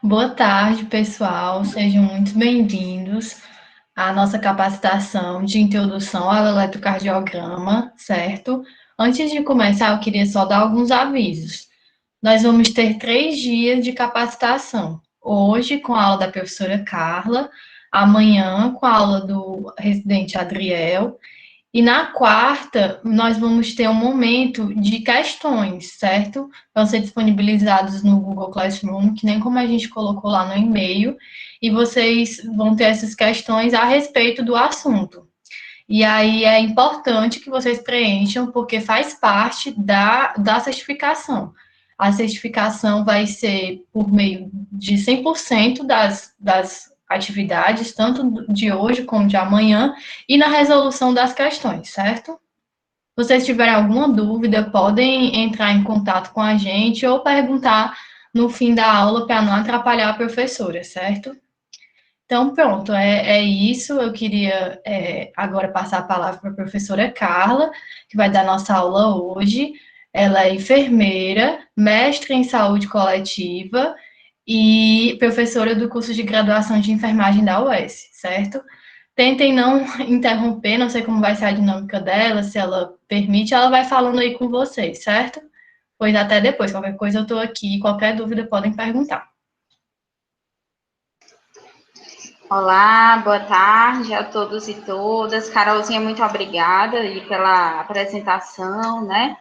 Boa tarde, pessoal. Sejam muito bem-vindos à nossa capacitação de introdução ao eletrocardiograma, certo? Antes de começar, eu queria só dar alguns avisos. Nós vamos ter 3 dias de capacitação. Hoje, com a aula da professora Carla, amanhã, com a aula do residente Adriel, e na quarta, nós vamos ter um momento de questões, certo? Vão ser disponibilizados no Google Classroom, que nem como a gente colocou lá no e-mail, e vocês vão ter essas questões a respeito do assunto. E aí é importante que vocês preencham, porque faz parte da certificação. A certificação vai ser por meio de 100% das atividades, tanto de hoje como de amanhã, e na resolução das questões, certo? Se vocês tiverem alguma dúvida, podem entrar em contato com a gente ou perguntar no fim da aula para não atrapalhar a professora, certo? Então, pronto, é isso. Eu queria agora passar a palavra para a professora Carla, que vai dar nossa aula hoje. Ela é enfermeira, mestre em saúde coletiva e professora do curso de graduação de enfermagem da UES, certo? Tentem não interromper, não sei como vai ser a dinâmica dela, se ela permite, ela vai falando aí com vocês, certo? Pois até depois, qualquer coisa eu estou aqui, qualquer dúvida podem perguntar. Olá, boa tarde a todos e todas. Carolzinha, muito obrigada aí pela apresentação, né?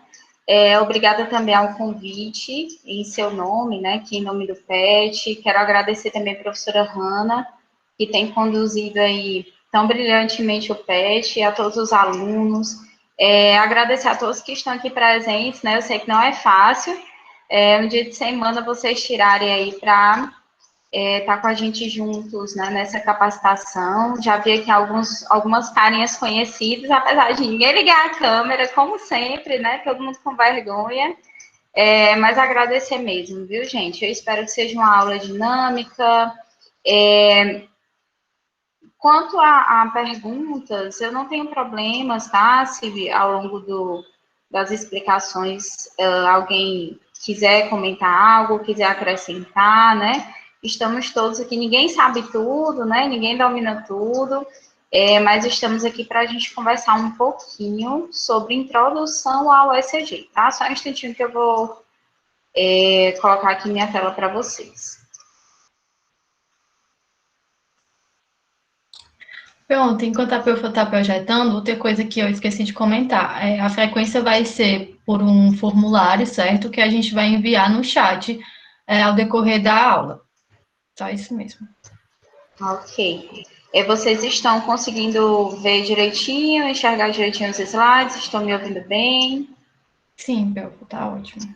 Obrigada também ao convite em seu nome, né? Que em nome do PET. Quero agradecer também a professora Hanna, que tem conduzido aí tão brilhantemente o PET, e a todos os alunos. Agradecer a todos que estão aqui presentes, né? Eu sei que não é fácil. Um dia de semana vocês tirarem aí para tá com a gente juntos, né, nessa capacitação. Já vi aqui algumas carinhas conhecidas, apesar de ninguém ligar a câmera, como sempre, né, todo mundo com vergonha. Mas agradecer mesmo, viu, gente? Eu espero que seja uma aula dinâmica. Quanto a perguntas, eu não tenho problemas, tá? Se ao longo das explicações alguém quiser comentar algo, quiser acrescentar, né? Estamos todos aqui, ninguém sabe tudo, né? Ninguém domina tudo, mas estamos aqui para a gente conversar um pouquinho sobre introdução ao ECG, tá? Só um instantinho que eu vou colocar aqui minha tela para vocês. Pronto, enquanto a prof está projetando, outra coisa que eu esqueci de comentar, a frequência vai ser por um formulário, certo? Que a gente vai enviar no chat ao decorrer da aula. Só isso mesmo. Ok. Vocês estão conseguindo ver direitinho, enxergar direitinho os slides? Estão me ouvindo bem? Sim, prof, tá ótimo.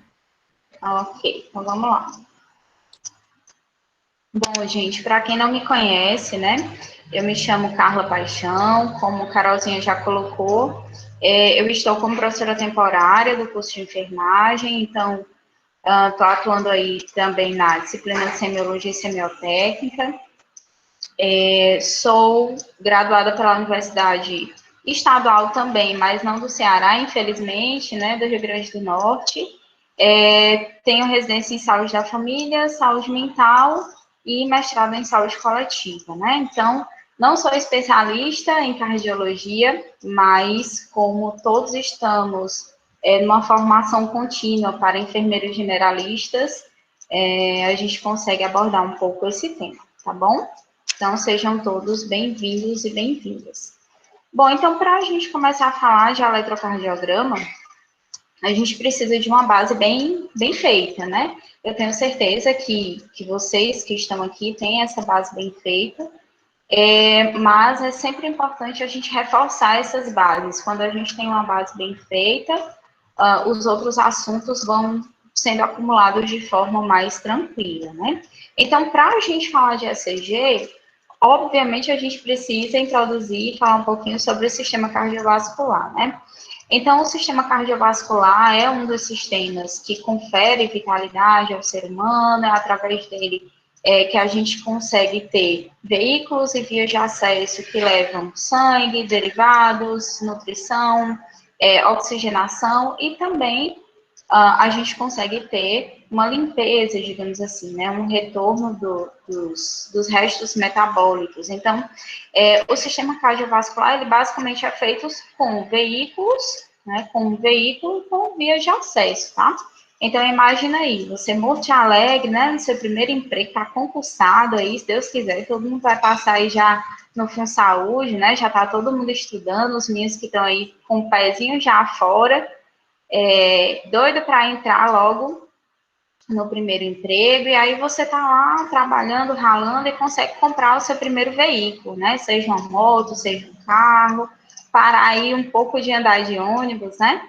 Ok, então vamos lá. Bom, gente, para quem não me conhece, né? Eu me chamo Carla Paixão, como Carolzinha já colocou. Eu estou como professora temporária do curso de enfermagem, então estou atuando aí também na disciplina de semiologia e semiotécnica. Sou graduada pela Universidade Estadual também, mas não do Ceará, infelizmente, né, do Rio Grande do Norte. Tenho residência em saúde da família, saúde mental e mestrado em saúde coletiva, né? Então, não sou especialista em cardiologia, mas como todos estamos numa formação contínua para enfermeiros generalistas, a gente consegue abordar um pouco esse tema, tá bom? Então, sejam todos bem-vindos e bem-vindas. Bom, então, para a gente começar a falar de eletrocardiograma, a gente precisa de uma base bem feita, né? Eu tenho certeza que vocês que estão aqui têm essa base bem feita, mas é sempre importante a gente reforçar essas bases. Quando a gente tem uma base bem feita, os outros assuntos vão sendo acumulados de forma mais tranquila, né? Então, para a gente falar de ECG, obviamente a gente precisa introduzir e falar um pouquinho sobre o sistema cardiovascular, né? Então, o sistema cardiovascular é um dos sistemas que confere vitalidade ao ser humano, é através dele que a gente consegue ter veículos e vias de acesso que levam sangue, derivados, nutrição, oxigenação e também a gente consegue ter uma limpeza, digamos assim, né? Um retorno dos restos metabólicos. Então, o sistema cardiovascular, ele basicamente é feito com veículos, né? Com um veículo e com vias de acesso, tá? Então, imagina aí, você morto e alegre, né? No seu primeiro emprego, tá concursado aí, se Deus quiser, todo mundo vai passar aí já no Fundo Saúde, né? Já tá todo mundo estudando, os meninos que estão aí com o pezinho já fora, doido para entrar logo no primeiro emprego, e aí você tá lá trabalhando, ralando e consegue comprar o seu primeiro veículo, né? Seja uma moto, seja um carro, parar aí um pouco de andar de ônibus, né?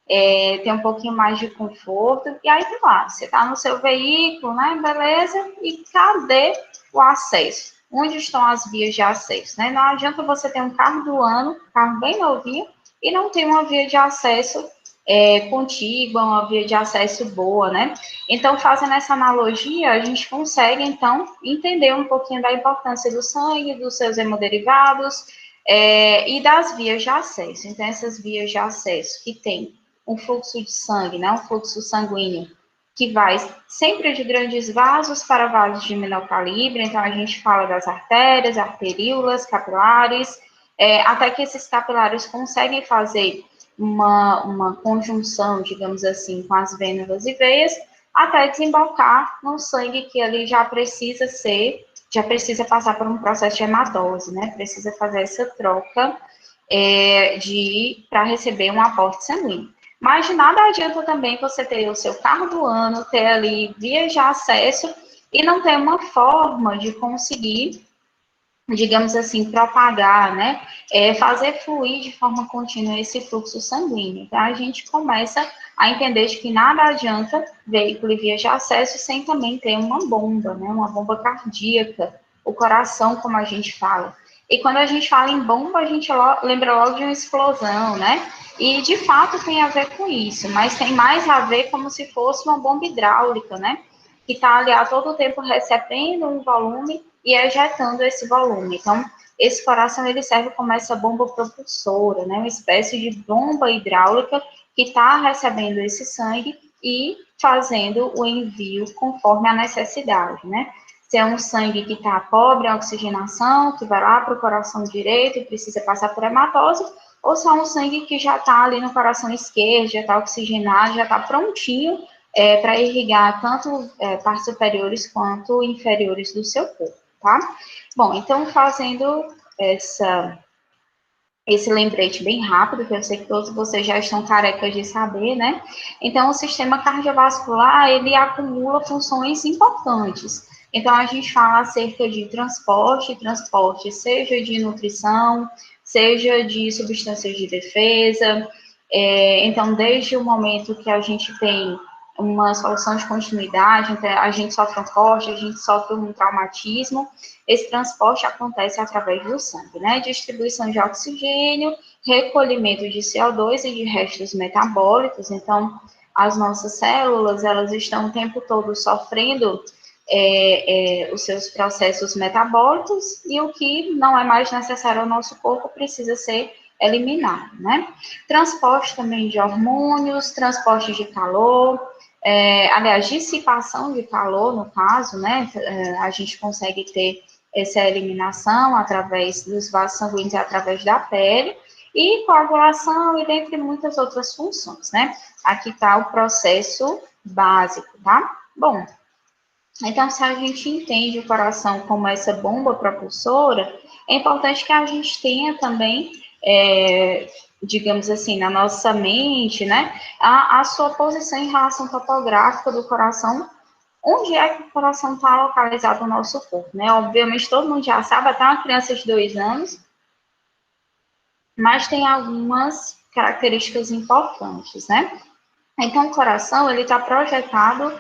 Ter um pouquinho mais de conforto, e aí tá lá, você tá no seu veículo, né? Beleza, e cadê o acesso? Onde estão as vias de acesso, né? Não adianta você ter um carro do ano, carro bem novinho, e não ter uma via de acesso contígua, uma via de acesso boa, né? Então, fazendo essa analogia, a gente consegue, então, entender um pouquinho da importância do sangue, dos seus hemoderivados e das vias de acesso. Então, essas vias de acesso que tem um fluxo de sangue, né? Um fluxo sanguíneo que vai sempre de grandes vasos para vasos de menor calibre, então a gente fala das artérias, arteríolas, capilares, até que esses capilares conseguem fazer uma conjunção, digamos assim, com as vênulas e veias, até desembocar no sangue que ali já precisa passar por um processo de hematose, né? Precisa fazer essa troca para receber um aporte sanguíneo. Mas de nada adianta também você ter o seu carro do ano, ter ali vias de acesso e não ter uma forma de conseguir, digamos assim, propagar, né? Fazer fluir de forma contínua esse fluxo sanguíneo. Então, a gente começa a entender de que nada adianta veículo e via de acesso sem também ter uma bomba, né? Uma bomba cardíaca, o coração, como a gente fala. E quando a gente fala em bomba, a gente lembra logo de uma explosão, né? E, de fato, tem a ver com isso, mas tem mais a ver como se fosse uma bomba hidráulica, né? Que está ali a todo tempo recebendo um volume e ejetando esse volume. Então, esse coração, ele serve como essa bomba propulsora, né? Uma espécie de bomba hidráulica que está recebendo esse sangue e fazendo o envio conforme a necessidade, né? Se é um sangue que está pobre em oxigenação, que vai lá para o coração direito e precisa passar por hematose, ou se é um sangue que já está ali no coração esquerdo, já está oxigenado, já está prontinho para irrigar tanto partes superiores quanto inferiores do seu corpo, tá? Bom, então fazendo esse lembrete bem rápido, que eu sei que todos vocês já estão carecas de saber, né? Então, o sistema cardiovascular, ele acumula funções importantes. Então, a gente fala acerca de transporte seja de nutrição, seja de substâncias de defesa. Então, desde o momento que a gente tem uma solução de continuidade, então a gente sofre um corte, a gente sofre um traumatismo, esse transporte acontece através do sangue, né? Distribuição de oxigênio, recolhimento de CO2 e de restos metabólicos. Então, as nossas células, elas estão o tempo todo sofrendo os seus processos metabólicos e o que não é mais necessário ao nosso corpo precisa ser eliminado, né? Transporte também de hormônios, transporte de calor, aliás, dissipação de calor, no caso, né? A gente consegue ter essa eliminação através dos vasos sanguíneos e através da pele, e coagulação e dentre muitas outras funções, né? Aqui está o processo básico, tá? Bom, então, se a gente entende o coração como essa bomba propulsora, é importante que a gente tenha também, digamos assim, na nossa mente, né, a sua posição em relação topográfica do coração, onde é que o coração está localizado no nosso corpo, né? Obviamente, todo mundo já sabe, até uma criança de 2 anos, mas tem algumas características importantes, né? Então, o coração, ele está projetado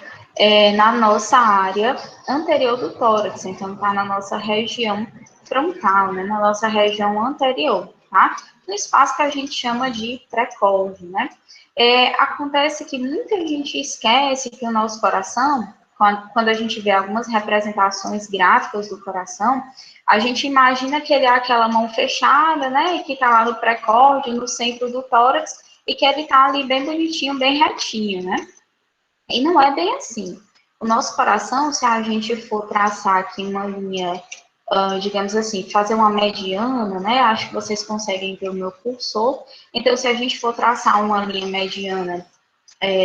na nossa área anterior do tórax, então está na nossa região frontal, né, na nossa região anterior, tá? No espaço que a gente chama de pré-córdio, né? Acontece que muita gente esquece que o nosso coração, quando a gente vê algumas representações gráficas do coração, a gente imagina que ele é aquela mão fechada, né, e que está lá no pré-córdio, no centro do tórax, e que ele está ali bem bonitinho, bem retinho, né? E não é bem assim. O nosso coração, se a gente for traçar aqui uma linha, digamos assim, fazer uma mediana, né? Acho que vocês conseguem ver o meu cursor. Então, se a gente for traçar uma linha mediana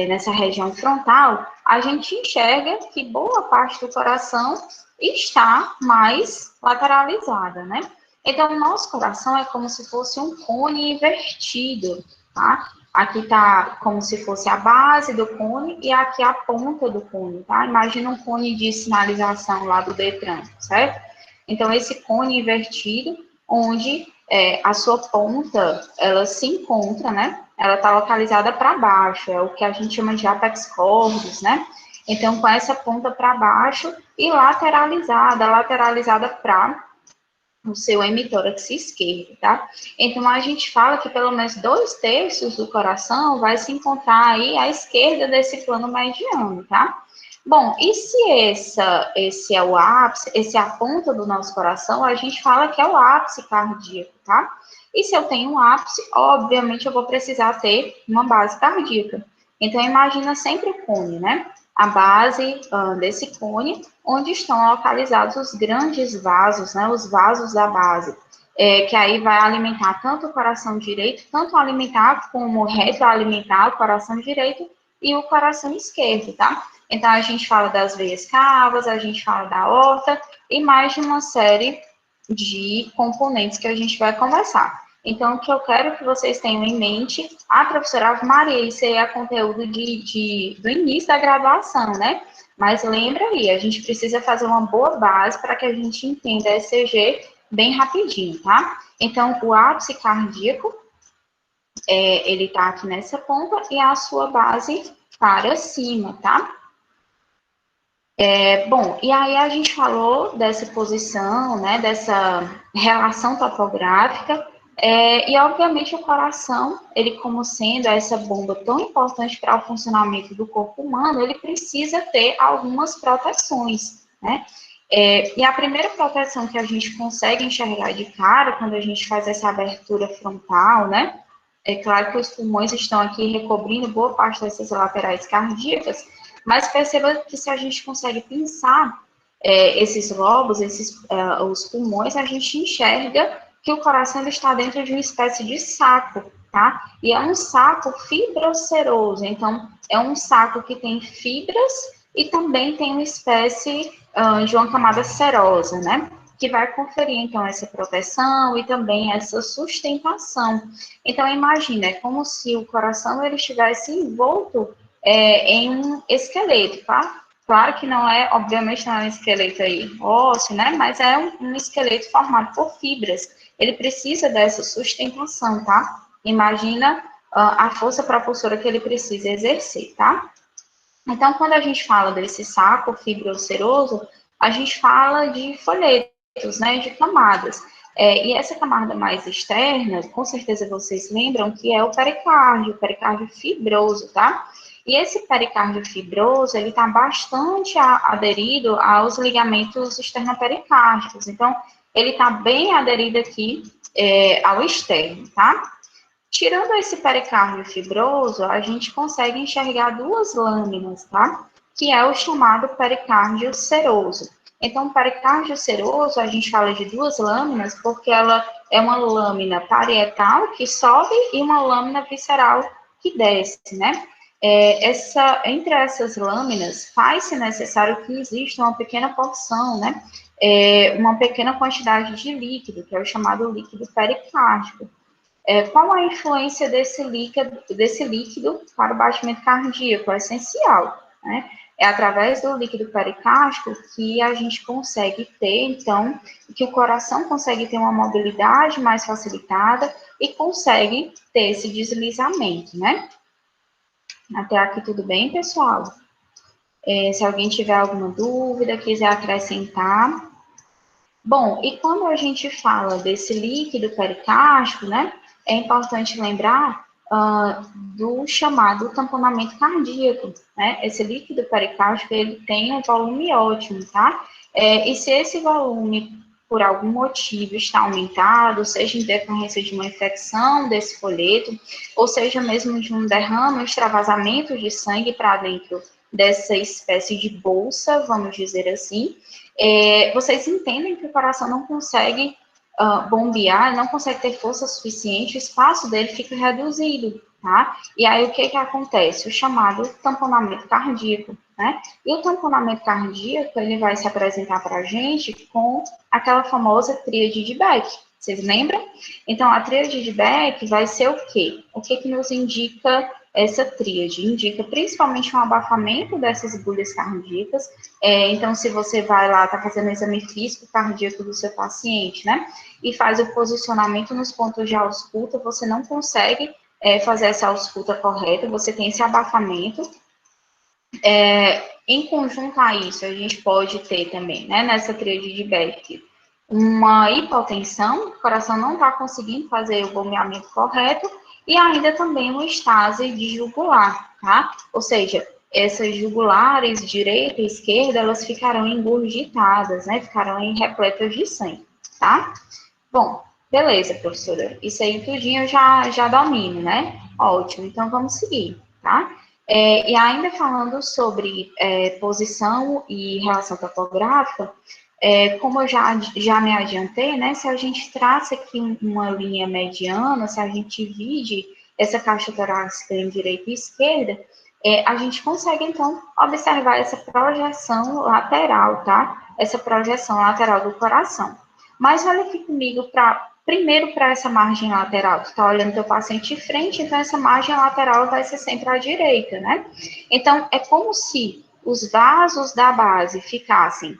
nessa região frontal, a gente enxerga que boa parte do coração está mais lateralizada, né? Então, o nosso coração é como se fosse um cone invertido, tá? Aqui está como se fosse a base do cone e aqui a ponta do cone, tá? Imagina um cone de sinalização lá do Detran, certo? Então, esse cone invertido, onde a sua ponta, ela se encontra, né? Ela está localizada para baixo, é o que a gente chama de apex cordis, né? Então, com essa ponta para baixo e lateralizada para o seu hemitórax esquerdo, tá? Então, a gente fala que pelo menos 2/3 do coração vai se encontrar aí à esquerda desse plano mediano, tá? Bom, e se esse é o ápice, esse é a ponta do nosso coração, a gente fala que é o ápice cardíaco, tá? E se eu tenho um ápice, obviamente eu vou precisar ter uma base cardíaca. Então, imagina sempre o cone, né? A base desse cone, onde estão localizados os grandes vasos, né? Os vasos da base. Que aí vai alimentar tanto o coração direito, tanto alimentar como retroalimentar o coração direito e o coração esquerdo, tá? Então, a gente fala das veias cavas, a gente fala da aorta e mais de uma série de componentes que a gente vai conversar. Então, o que eu quero que vocês tenham em mente, a professora Ave Maria, isso aí é conteúdo do início da graduação, né? Mas lembra aí, a gente precisa fazer uma boa base para que a gente entenda a ECG bem rapidinho, tá? Então, o ápice cardíaco, ele está aqui nessa ponta e a sua base para cima, tá? Bom, e aí a gente falou dessa posição, né, dessa relação topográfica, e obviamente o coração, ele como sendo essa bomba tão importante para o funcionamento do corpo humano, ele precisa ter algumas proteções, né? E a primeira proteção que a gente consegue enxergar de cara, quando a gente faz essa abertura frontal, né? É claro que os pulmões estão aqui recobrindo boa parte dessas laterais cardíacas, mas perceba que se a gente consegue pensar esses lobos, os pulmões, a gente enxerga que o coração ele está dentro de uma espécie de saco, tá? E é um saco fibroceroso, então é um saco que tem fibras e também tem uma espécie de uma camada serosa, né? Que vai conferir, então, essa proteção e também essa sustentação. Então, imagina, é como se o coração ele estivesse envolto em um esqueleto, tá? Claro que não é, obviamente não é um esqueleto aí ósseo, né? Mas é um esqueleto formado por fibras. Ele precisa dessa sustentação, tá? Imagina a força propulsora que ele precisa exercer, tá? Então, quando a gente fala desse saco fibroceroso, a gente fala de folhetos, né? De camadas. E essa camada mais externa, com certeza vocês lembram que é o pericárdio fibroso, tá? E esse pericárdio fibroso, ele está bastante aderido aos ligamentos externopericárdicos. Então, ele está bem aderido aqui ao externo, tá? Tirando esse pericárdio fibroso, a gente consegue enxergar duas lâminas, tá? Que é o chamado pericárdio seroso. Então, pericárdio seroso, a gente fala de duas lâminas porque ela é uma lâmina parietal que sobe e uma lâmina visceral que desce, né? Entre essas lâminas, faz-se necessário que exista uma pequena porção, né? Uma pequena quantidade de líquido, que é o chamado líquido pericárdico. Qual a influência desse líquido para o batimento cardíaco? É essencial, né? É através do líquido pericárdico que a gente consegue ter, então, que o coração consegue ter uma mobilidade mais facilitada e consegue ter esse deslizamento, né? Até aqui tudo bem, pessoal? Se alguém tiver alguma dúvida, quiser acrescentar. Bom, e quando a gente fala desse líquido pericárdico, né, é importante lembrar do chamado tamponamento cardíaco, né? Esse líquido pericárdico, ele tem um volume ótimo, tá? E se esse volume, por algum motivo, está aumentado, seja em decorrência de uma infecção desse folheto, ou seja mesmo de um derrame, um extravasamento de sangue para dentro dessa espécie de bolsa, vamos dizer assim, vocês entendem que o coração não consegue bombear, não consegue ter força suficiente, o espaço dele fica reduzido, tá? E aí o que acontece? O chamado tamponamento cardíaco, né? E o tamponamento cardíaco, ele vai se apresentar para a gente com aquela famosa tríade de Beck. Vocês lembram? Então, a tríade de Beck vai ser o quê? O que nos indica essa tríade? Indica principalmente um abafamento dessas bolhas cardíacas. Então, se você vai lá, está fazendo o exame físico cardíaco do seu paciente, né? E faz o posicionamento nos pontos de ausculta, você não consegue fazer essa ausculta correta, você tem esse abafamento. Em conjunto a isso, a gente pode ter também, né, nessa tríade de Beck, uma hipotensão, o coração não está conseguindo fazer o bombeamento correto, e ainda também uma estase de jugular, tá? Ou seja, essas jugulares, direita e esquerda, elas ficarão engurgitadas, né? Ficarão repletas de sangue, tá? Bom, beleza, professora. Isso aí tudinho eu já domino, né? Ótimo, então vamos seguir, tá? E ainda falando sobre posição e relação topográfica, como eu já me adiantei, né? Se a gente traça aqui uma linha mediana, se a gente divide essa caixa torácica em direita e esquerda, a gente consegue, então, observar essa projeção lateral, tá? Essa projeção lateral do coração. Mas olha aqui comigo, primeiro para essa margem lateral. Tu está olhando teu paciente de frente, então essa margem lateral vai ser sempre à direita, né? Então, é como se os vasos da base ficassem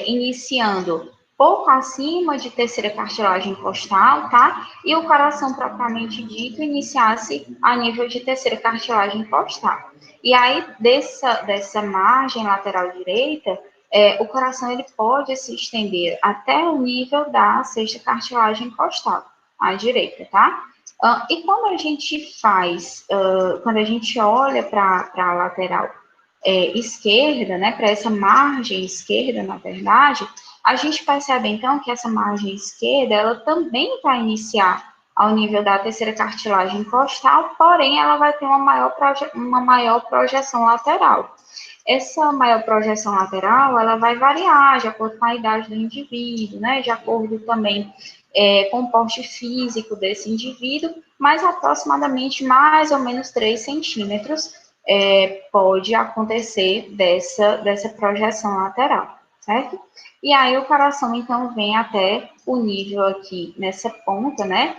iniciando pouco acima de terceira cartilagem costal, tá? E o coração propriamente dito iniciasse a nível de terceira cartilagem costal. E aí, dessa margem lateral direita, o coração ele pode se estender até o nível da sexta cartilagem costal, à direita, tá? E quando a gente faz, quando a gente olha para a lateral esquerda, né, para essa margem esquerda, na verdade, a gente percebe, então, que essa margem esquerda, ela também vai iniciar ao nível da terceira cartilagem costal, porém, ela vai ter uma maior projeção lateral. Essa maior projeção lateral, ela vai variar de acordo com a idade do indivíduo, né, de acordo também com o porte físico desse indivíduo, mas aproximadamente mais ou menos 3 centímetros pode acontecer dessa projeção lateral, certo? E aí o coração, então, vem até o nível aqui, nessa ponta, né?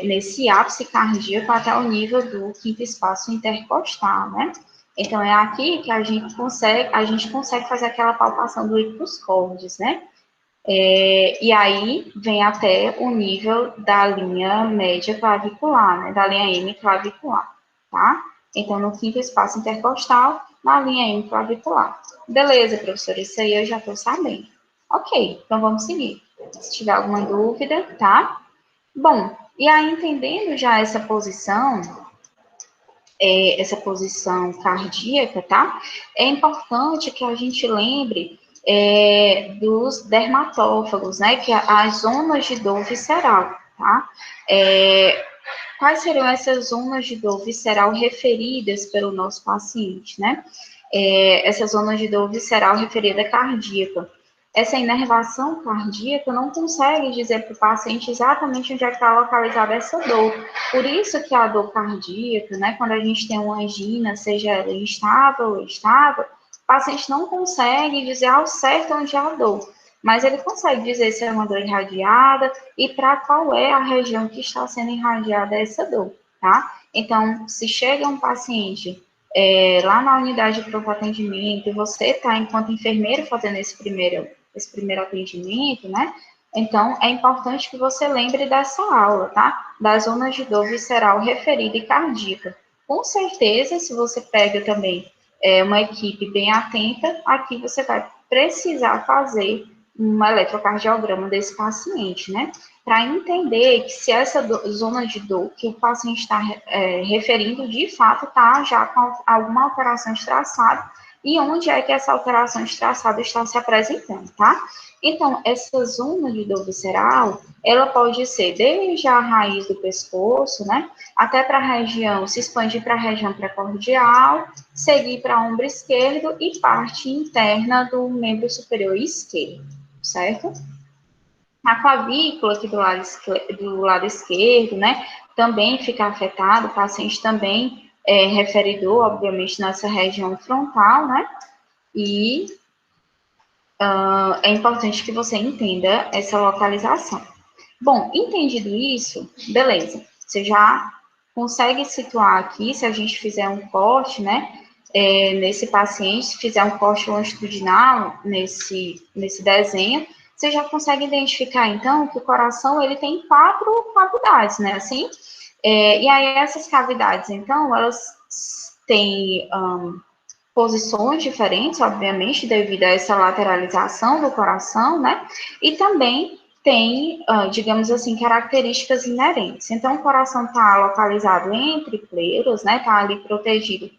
Nesse ápice cardíaco até o nível do quinto espaço intercostal, né? Então, é aqui que a gente consegue fazer aquela palpação do ictus cordis, né? E aí vem até o nível da linha média clavicular, né? Da linha M clavicular, tá? Então, no quinto espaço intercostal, na linha M clavicular. Beleza, professora, isso aí eu já estou sabendo. Ok, então vamos seguir. Se tiver alguma dúvida, tá? Bom, e aí entendendo já essa posição cardíaca, tá? É importante que a gente lembre dos dermatófagos, né? Que é as zonas de dor visceral, tá? Quais seriam essas zonas de dor visceral referidas pelo nosso paciente, né? Essas zonas de dor visceral referida cardíaca. Essa inervação cardíaca não consegue dizer para o paciente exatamente onde é que está localizada essa dor. Por isso que a dor cardíaca, né, quando a gente tem uma angina, seja ela instável ou estável, o paciente não consegue dizer ao certo onde é a dor, mas ele consegue dizer se é uma dor irradiada e para qual é a região que está sendo irradiada essa dor, tá? Então, se chega um paciente lá na unidade de pronto atendimento e você está, enquanto enfermeiro, fazendo esse primeiro atendimento, né? Então, é importante que você lembre dessa aula, tá? Das zonas de dor visceral referida e cardíaca. Com certeza, se você pega também uma equipe bem atenta, aqui você vai precisar fazer um eletrocardiograma desse paciente, né? Para entender que se essa zona de dor que o paciente está referindo, de fato, está já com alguma alteração estraçada e onde é que essa alteração de traçado está se apresentando, tá? Então, essa zona de dor visceral, ela pode ser desde a raiz do pescoço, né, até para a região, se expandir para a região precordial, seguir para o ombro esquerdo e parte interna do membro superior esquerdo, certo? A clavícula aqui do lado esquerdo, né, também fica afetado, o paciente também é referidor, obviamente, nessa região frontal, né, e é importante que você entenda essa localização. Bom, entendido isso, beleza, você já consegue situar aqui, se a gente fizer um corte, né, nesse paciente, se fizer um corte longitudinal nesse desenho, você já consegue identificar, então, que o coração, ele tem 4 cavidades, né, assim? E aí, essas cavidades, então, elas têm posições diferentes, obviamente, devido a essa lateralização do coração, né? E também tem, digamos assim, características inerentes. Então, o coração está localizado entre pleuras, né? Está ali protegido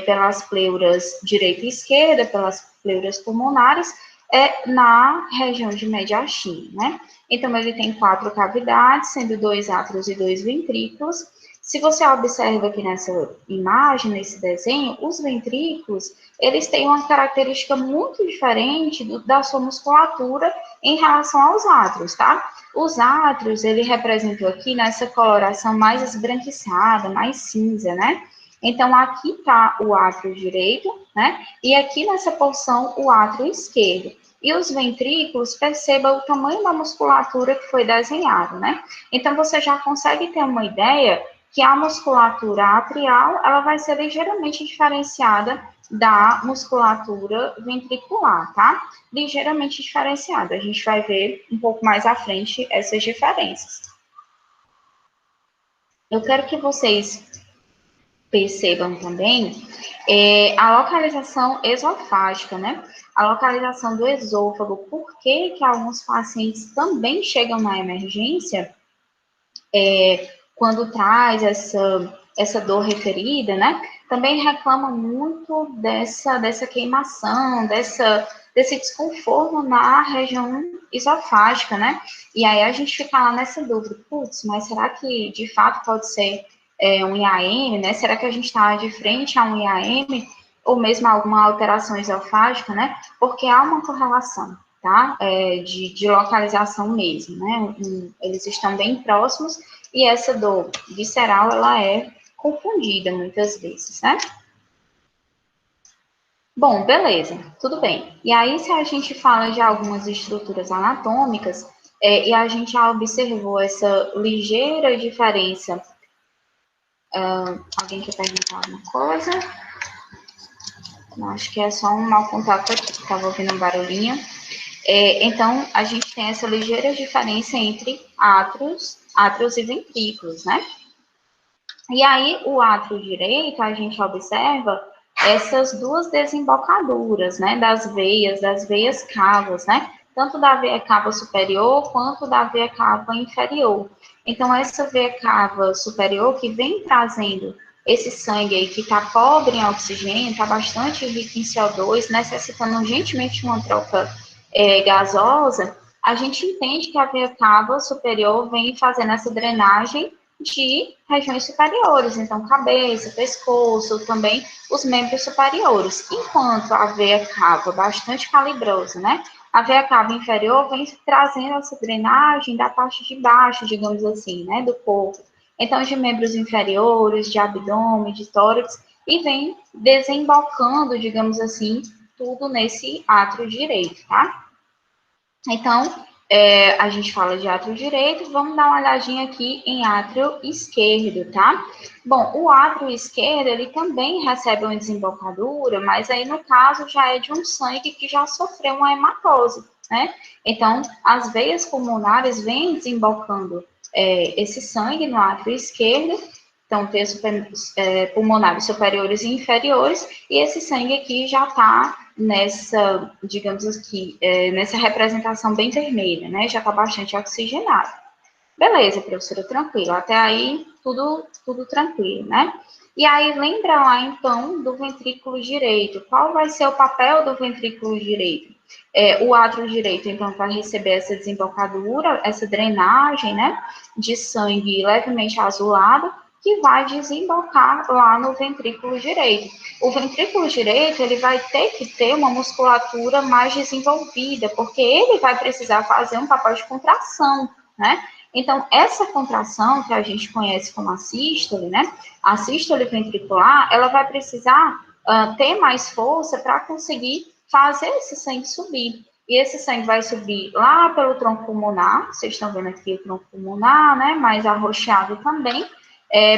pelas pleuras direita e esquerda, pelas pleuras pulmonares, na região de mediastina, né? Então, ele tem 4 cavidades, sendo 2 átrios e 2 ventrículos. Se você observa aqui nessa imagem, nesse desenho, os ventrículos, eles têm uma característica muito diferente da sua musculatura em relação aos átrios, tá? Os átrios, ele representou aqui nessa coloração mais esbranquiçada, mais cinza, né? Então, aqui está o átrio direito, né? E aqui nessa porção, o átrio esquerdo. E os ventrículos, perceba o tamanho da musculatura que foi desenhado, né? Então, você já consegue ter uma ideia que a musculatura atrial, ela vai ser ligeiramente diferenciada da musculatura ventricular, tá? Ligeiramente diferenciada. A gente vai ver um pouco mais à frente essas diferenças. Eu quero que vocês percebam também a localização esofágica, né? A localização do esôfago. Por que alguns pacientes também chegam na emergência quando traz essa dor referida, né? Também reclamam muito dessa queimação, desse desconforto na região esofágica, né? E aí a gente fica lá nessa dúvida, putz, mas será que de fato pode ser um IAM, né? Será que a gente está de frente a um IAM ou mesmo alguma alteração esofágica, né? Porque há uma correlação, tá? De localização mesmo, né? Eles estão bem próximos e essa dor visceral, ela é confundida muitas vezes, né? Bom, beleza, tudo bem. E aí, se a gente fala de algumas estruturas anatômicas, e a gente já observou essa ligeira diferença. Alguém quer perguntar alguma coisa? Não, acho que é só um mau contato aqui, estava ouvindo um barulhinho. Então, a gente tem essa ligeira diferença entre átrios e ventrículos, né? E aí, o átrio direito, a gente observa essas duas desembocaduras, né, das veias cavas, né, tanto da veia cava superior quanto da veia cava inferior. Então, essa veia cava superior que vem trazendo esse sangue aí que está pobre em oxigênio, está bastante rico em CO2, necessitando urgentemente de uma troca gasosa, a gente entende que a veia cava superior vem fazendo essa drenagem de regiões superiores, então cabeça, pescoço, também os membros superiores, enquanto a veia cava bastante calibrosa, né? A veia cava inferior vem trazendo essa drenagem da parte de baixo, digamos assim, né, do corpo. Então, de membros inferiores, de abdômen, de tórax, e vem desembocando, digamos assim, tudo nesse átrio direito, tá? Então, a gente fala de átrio direito, vamos dar uma olhadinha aqui em átrio esquerdo, tá? Bom, o átrio esquerdo, ele também recebe uma desembocadura, mas aí no caso já é de um sangue que já sofreu uma hematose, né? Então, as veias pulmonares vêm desembocando esse sangue no átrio esquerdo, então tem pulmonares superiores e inferiores, e esse sangue aqui já está nessa, digamos aqui, nessa representação bem vermelha, né? Já está bastante oxigenado. Beleza, professora, tranquilo. Até aí, tudo tranquilo, né? E aí, lembra lá, então, do ventrículo direito. Qual vai ser o papel do ventrículo direito? O átrio direito, então, vai receber essa desembocadura, essa drenagem, né, de sangue levemente azulado, que vai desembocar lá no ventrículo direito. O ventrículo direito, ele vai ter que ter uma musculatura mais desenvolvida, porque ele vai precisar fazer um papel de contração, né? Então, essa contração, que a gente conhece como a sístole, né? A sístole ventricular, ela vai precisar ter mais força para conseguir fazer esse sangue subir. E esse sangue vai subir lá pelo tronco pulmonar, vocês estão vendo aqui o tronco pulmonar, né? Mais arroxeado também,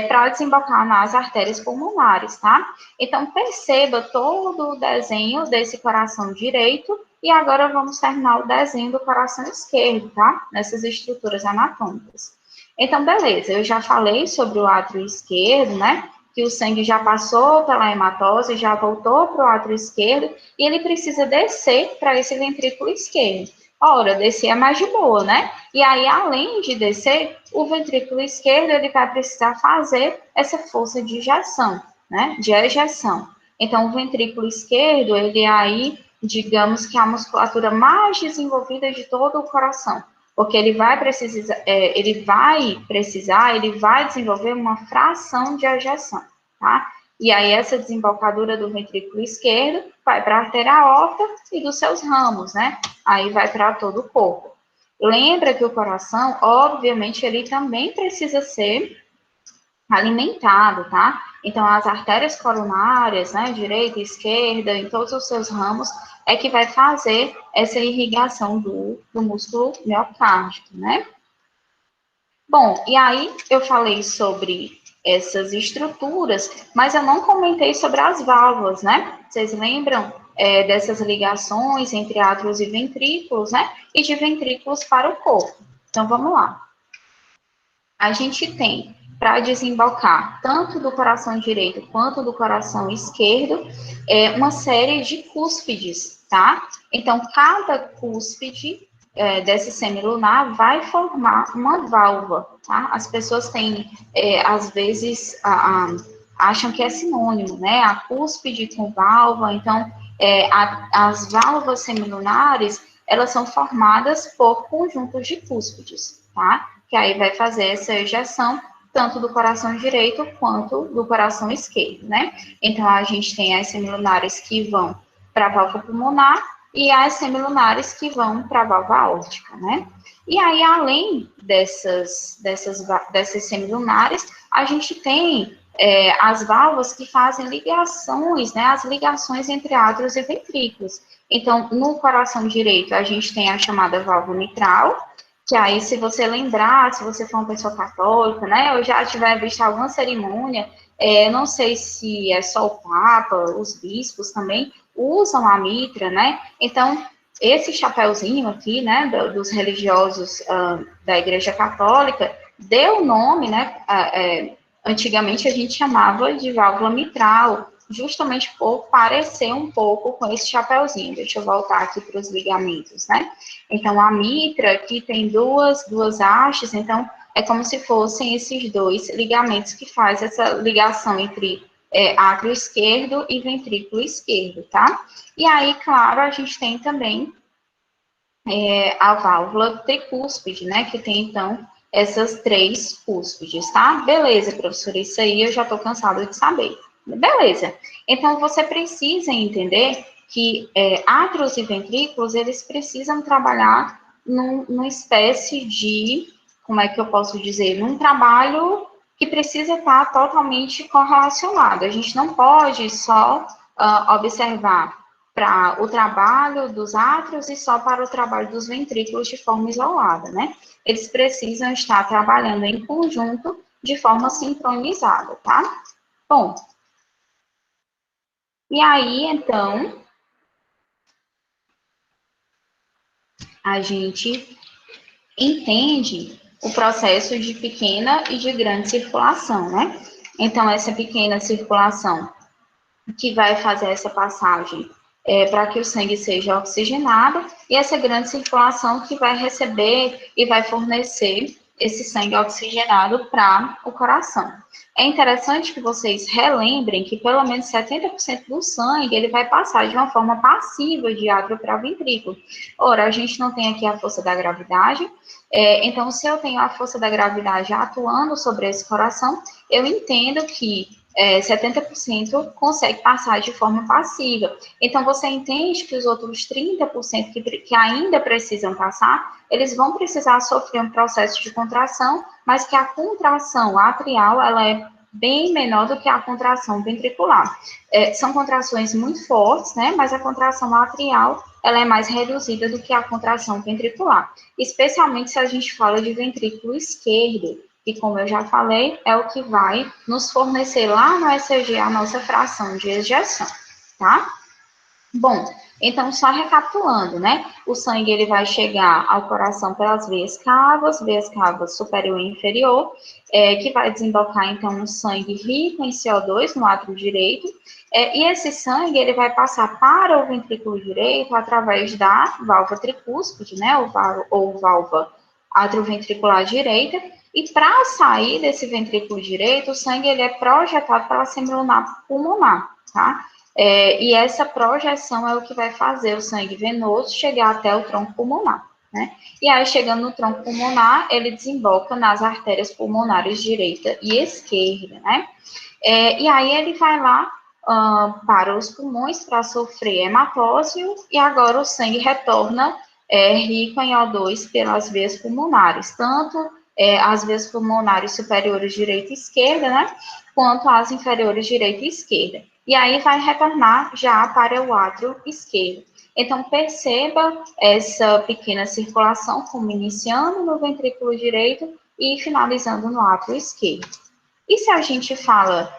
para desembocar nas artérias pulmonares, tá? Então, perceba todo o desenho desse coração direito e agora vamos terminar o desenho do coração esquerdo, tá? Nessas estruturas anatômicas. Então, beleza, eu já falei sobre o átrio esquerdo, né? Que o sangue já passou pela hematose, já voltou para o átrio esquerdo e ele precisa descer para esse ventrículo esquerdo. Ora, descer é mais de boa, né? E aí, além de descer, o ventrículo esquerdo ele vai precisar fazer essa força de injeção, né? De ejeção. Então, o ventrículo esquerdo, ele é aí, digamos que a musculatura mais desenvolvida de todo o coração, porque ele vai desenvolver uma fração de ejeção, tá? E aí, essa desembocadura do ventrículo esquerdo vai para a artéria aorta e dos seus ramos, né? Aí vai para todo o corpo. Lembra que o coração, obviamente, ele também precisa ser alimentado, tá? Então, as artérias coronárias, né, direita e esquerda, em todos os seus ramos, é que vai fazer essa irrigação do músculo miocárdico, né? Bom, e aí eu falei sobre essas estruturas, mas eu não comentei sobre as válvulas, né? Vocês lembram dessas ligações entre átrios e ventrículos, né? E de ventrículos para o corpo. Então, vamos lá. A gente tem, para desembocar, tanto do coração direito quanto do coração esquerdo, uma série de cúspides, tá? Então, cada cúspide dessa semilunar vai formar uma válvula, tá? As pessoas têm, às vezes, acham que é sinônimo, né? A cúspide com válvula, então, as válvulas semilunares, elas são formadas por conjuntos de cúspides, tá? Que aí vai fazer essa ejeção tanto do coração direito quanto do coração esquerdo, né? Então, a gente tem as semilunares que vão para a válvula pulmonar e as semilunares que vão para a válvula aórtica, né? E aí, além dessas semilunares, a gente tem as válvulas que fazem ligações, né? As ligações entre átrios e ventrículos. Então, no coração direito, a gente tem a chamada válvula mitral, que aí, se você lembrar, se você for uma pessoa católica, né, eu já tiver visto alguma cerimônia, não sei se é só o Papa, os bispos também usam a mitra, né, então, esse chapéuzinho aqui, né, dos religiosos da Igreja Católica, deu nome, né, antigamente a gente chamava de válvula mitral, justamente por parecer um pouco com esse chapéuzinho. Deixa eu voltar aqui para os ligamentos, né? Então, a mitra aqui tem duas hastes, então é como se fossem esses dois ligamentos que faz essa ligação entre átrio esquerdo e ventrículo esquerdo, tá? E aí, claro, a gente tem também a válvula tricúspide, né? Que tem, então, essas três cúspides, tá? Beleza, professora, isso aí eu já estou cansada de saber. Beleza. Então, você precisa entender que átrios e ventrículos, eles precisam trabalhar numa espécie de, como é que eu posso dizer, num trabalho que precisa estar totalmente correlacionado. A gente não pode só observar para o trabalho dos átrios e só para o trabalho dos ventrículos de forma isolada, né? Eles precisam estar trabalhando em conjunto de forma sincronizada, tá? Bom, e aí, então, a gente entende o processo de pequena e de grande circulação, né? Então, essa pequena circulação que vai fazer essa passagem para que o sangue seja oxigenado, e essa grande circulação que vai receber e vai fornecer esse sangue oxigenado para o coração. É interessante que vocês relembrem que pelo menos 70% do sangue ele vai passar de uma forma passiva de átrio para ventrículo. Ora, a gente não tem aqui a força da gravidade, então se eu tenho a força da gravidade atuando sobre esse coração, eu entendo que 70% consegue passar de forma passiva. Então, você entende que os outros 30% que ainda precisam passar, eles vão precisar sofrer um processo de contração, mas que a contração atrial, ela é bem menor do que a contração ventricular. São contrações muito fortes, né? Mas a contração atrial, ela é mais reduzida do que a contração ventricular. Especialmente se a gente fala de ventrículo esquerdo, que, como eu já falei, é o que vai nos fornecer lá no ECG a nossa fração de ejeção, tá? Bom, então só recapitulando, né? O sangue ele vai chegar ao coração pelas veias cavas superior e inferior, que vai desembocar então um sangue rico em CO2 no átrio direito, e esse sangue ele vai passar para o ventrículo direito através da válvula tricúspide, né? Ou válvula atrioventricular direita, e para sair desse ventrículo direito, o sangue ele é projetado pela semilunar pulmonar, tá? E essa projeção é o que vai fazer o sangue venoso chegar até o tronco pulmonar, né? E aí, chegando no tronco pulmonar, ele desemboca nas artérias pulmonares direita e esquerda, né? E aí ele vai lá para os pulmões para sofrer hematóxio e agora o sangue retorna rico em O2 pelas veias pulmonares, tanto as veias pulmonares superiores direita e esquerda, né? Quanto as inferiores direita e esquerda. E aí vai retornar já para o átrio esquerdo. Então, perceba essa pequena circulação como iniciando no ventrículo direito e finalizando no átrio esquerdo. E se a gente fala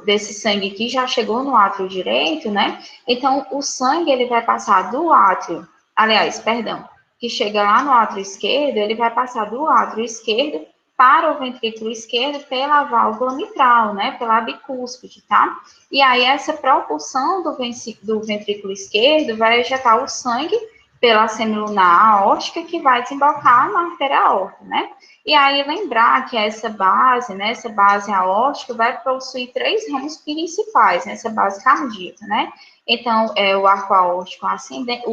desse sangue que já chegou no átrio direito, né? Então, o sangue ele vai passar do átrio, aliás, perdão, que chega lá no átrio esquerdo, ele vai passar do átrio esquerdo para o ventrículo esquerdo pela válvula mitral, né? Pela bicúspide, tá? E aí, essa propulsão do ventrículo esquerdo vai ejetar o sangue pela semilunar aórtica que vai desembocar na artéria aorta, né? E aí lembrar que essa base, né, essa base aórtica vai possuir 3 ramos principais nessa base cardíaca, né? Então, o arco aórtico ascendente,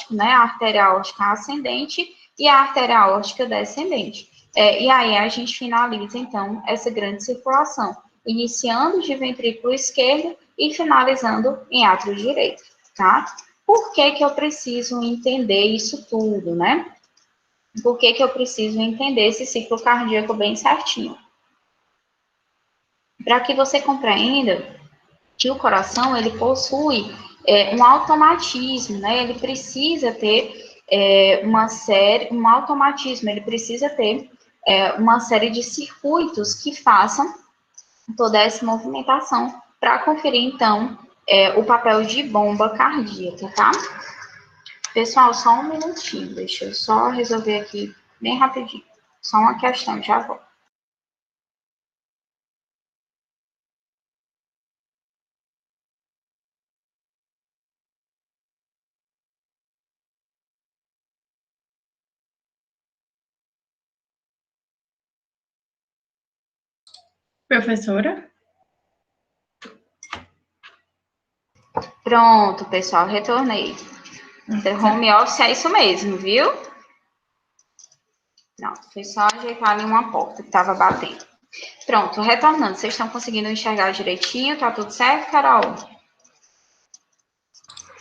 né, a artéria aórtica ascendente e a artéria aórtica descendente. E aí a gente finaliza, então, essa grande circulação, iniciando de ventrículo esquerdo e finalizando em átrio direito, tá? Por que que eu preciso entender isso tudo, né? Por que que eu preciso entender esse ciclo cardíaco bem certinho? Para que você compreenda que o coração, ele possui um automatismo, né? Ele precisa ter um automatismo, ele precisa ter uma série de circuitos que façam toda essa movimentação para conferir, então, o papel de bomba cardíaca, tá? Pessoal, só um minutinho, deixa eu só resolver aqui bem rapidinho. Só uma questão, já volto. Professora? Pronto, pessoal, retornei. Home office é isso mesmo, viu? Pronto, foi só ajeitar ali uma porta que estava batendo. Pronto, retornando. Vocês estão conseguindo enxergar direitinho? Tá tudo certo, Carol?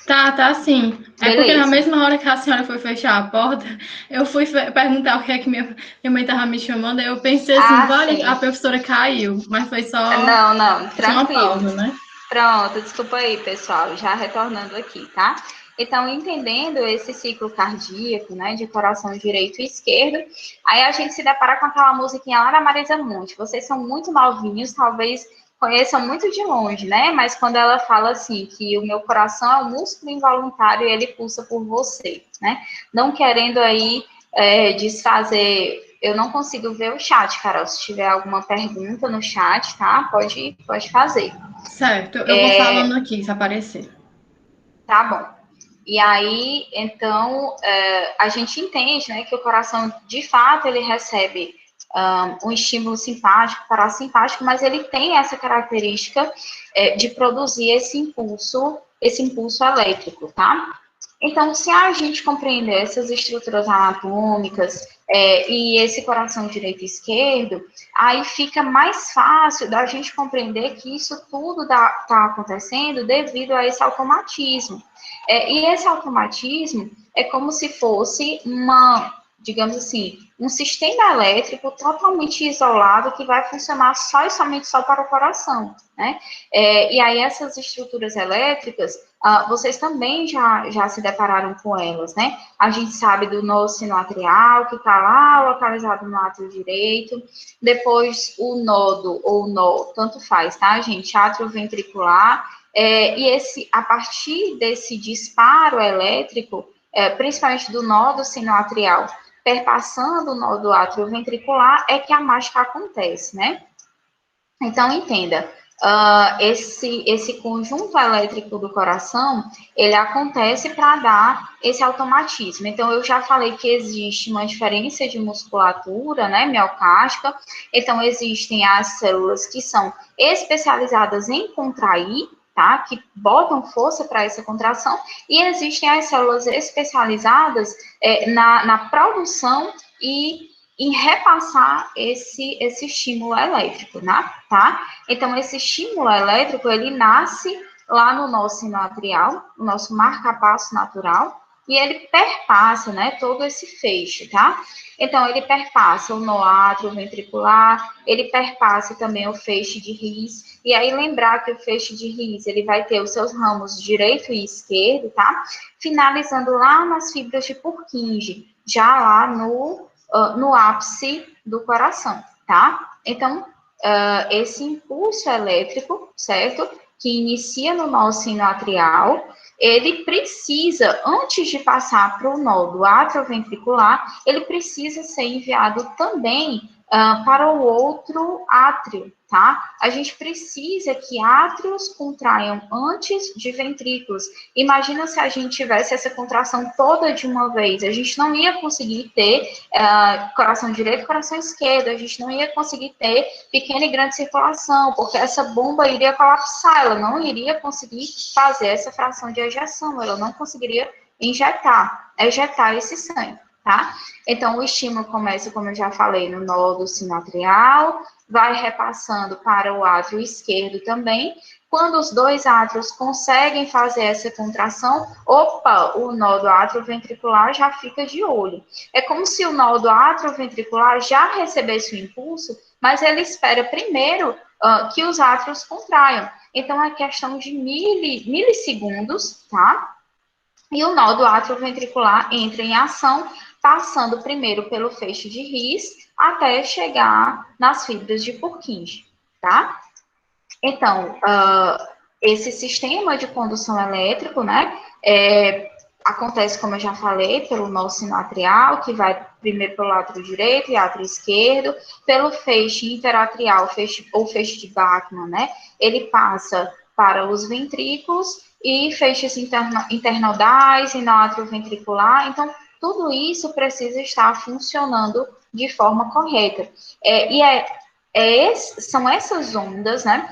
Tá sim. É porque na Beleza. mesma hora que a senhora foi fechar a porta, eu fui perguntar o que é que minha mãe estava me chamando, aí eu pensei assim, vale, Sim. A professora caiu, mas foi só Não, uma tranquilo. pausa, né? Pronto, desculpa aí, pessoal, já retornando aqui, tá? Então, entendendo esse ciclo cardíaco, né, de coração direito e esquerdo, aí a gente se depara com aquela musiquinha lá da Marisa Monte. Vocês são muito novinhos, talvez conheçam muito de longe, né? Mas quando ela fala assim, que o meu coração é um músculo involuntário e ele pulsa por você, né? Não querendo aí desfazer. Eu não consigo ver o chat, Carol. Se tiver alguma pergunta no chat, tá? Pode fazer. Certo, eu vou falando aqui, se aparecer. Tá bom. E aí, então, a gente entende, né, que o coração, de fato, ele recebe um estímulo simpático, parasimpático, mas ele tem essa característica de produzir esse impulso elétrico, tá? Então, se a gente compreender essas estruturas anatômicas e esse coração direito e esquerdo, aí fica mais fácil da gente compreender que isso tudo está acontecendo devido a esse automatismo. E esse automatismo é como se fosse digamos assim, um sistema elétrico totalmente isolado que vai funcionar só e somente só para o coração, né? E aí essas estruturas elétricas, vocês também já se depararam com elas, né? A gente sabe do nó sinoatrial, que está lá localizado no átrio direito, depois o nodo, ou nó, tanto faz, tá, gente? Átrio ventricular, a partir desse disparo elétrico, principalmente do nodo sinoatrial, perpassando o nó do átrio ventricular, é que a mágica acontece, né? Então, entenda, esse conjunto elétrico do coração, ele acontece para dar esse automatismo. Então, eu já falei que existe uma diferença de musculatura, né, miocárdica. Então, existem as células que são especializadas em contrair, tá, que botam força para essa contração, e existem as células especializadas na produção e em repassar esse estímulo elétrico, né? Tá? Então, esse estímulo elétrico, ele nasce lá no nosso sinoatrial, o nosso marca-passo natural, e ele perpassa, né, todo esse feixe, tá? Então, ele perpassa o nó átrio ventricular, ele perpassa também o feixe de His, e aí lembrar que o feixe de His, ele vai ter os seus ramos direito e esquerdo, tá? Finalizando lá nas fibras de Purkinje, já lá no ápice do coração, tá? Então, esse impulso elétrico, certo? Que inicia no nó sinoatrial, ele precisa, antes de passar para o nó do átrio ventricular, ele precisa ser enviado também para o outro átrio, tá? A gente precisa que átrios contraiam antes de ventrículos. Imagina se a gente tivesse essa contração toda de uma vez, a gente não ia conseguir ter coração direito e coração esquerdo, a gente não ia conseguir ter pequena e grande circulação, porque essa bomba iria colapsar, ela não iria conseguir fazer essa fração de ejeção, ela não conseguiria ejetar esse sangue, tá? Então, o estímulo começa, como eu já falei, no nódulo sinoatrial, vai repassando para o átrio esquerdo também. Quando os dois átrios conseguem fazer essa contração, opa, o nó do átrio ventricular já fica de olho. É como se o nó do átrio ventricular já recebesse o impulso, mas ele espera primeiro que os átrios contraiam. Então, é questão de milissegundos, tá? E o nó do átrio ventricular entra em ação, passando primeiro pelo feixe de His até chegar nas fibras de Purkinje, tá? Então, esse sistema de condução elétrico, né, acontece, como eu já falei, pelo nó sinoatrial, que vai primeiro pelo átrio direito e átrio esquerdo, pelo feixe interatrial, ou feixe de Bachmann, né, ele passa para os ventrículos e feixes internodais e no átrio ventricular. Então, tudo isso precisa estar funcionando de forma correta. São essas ondas, né,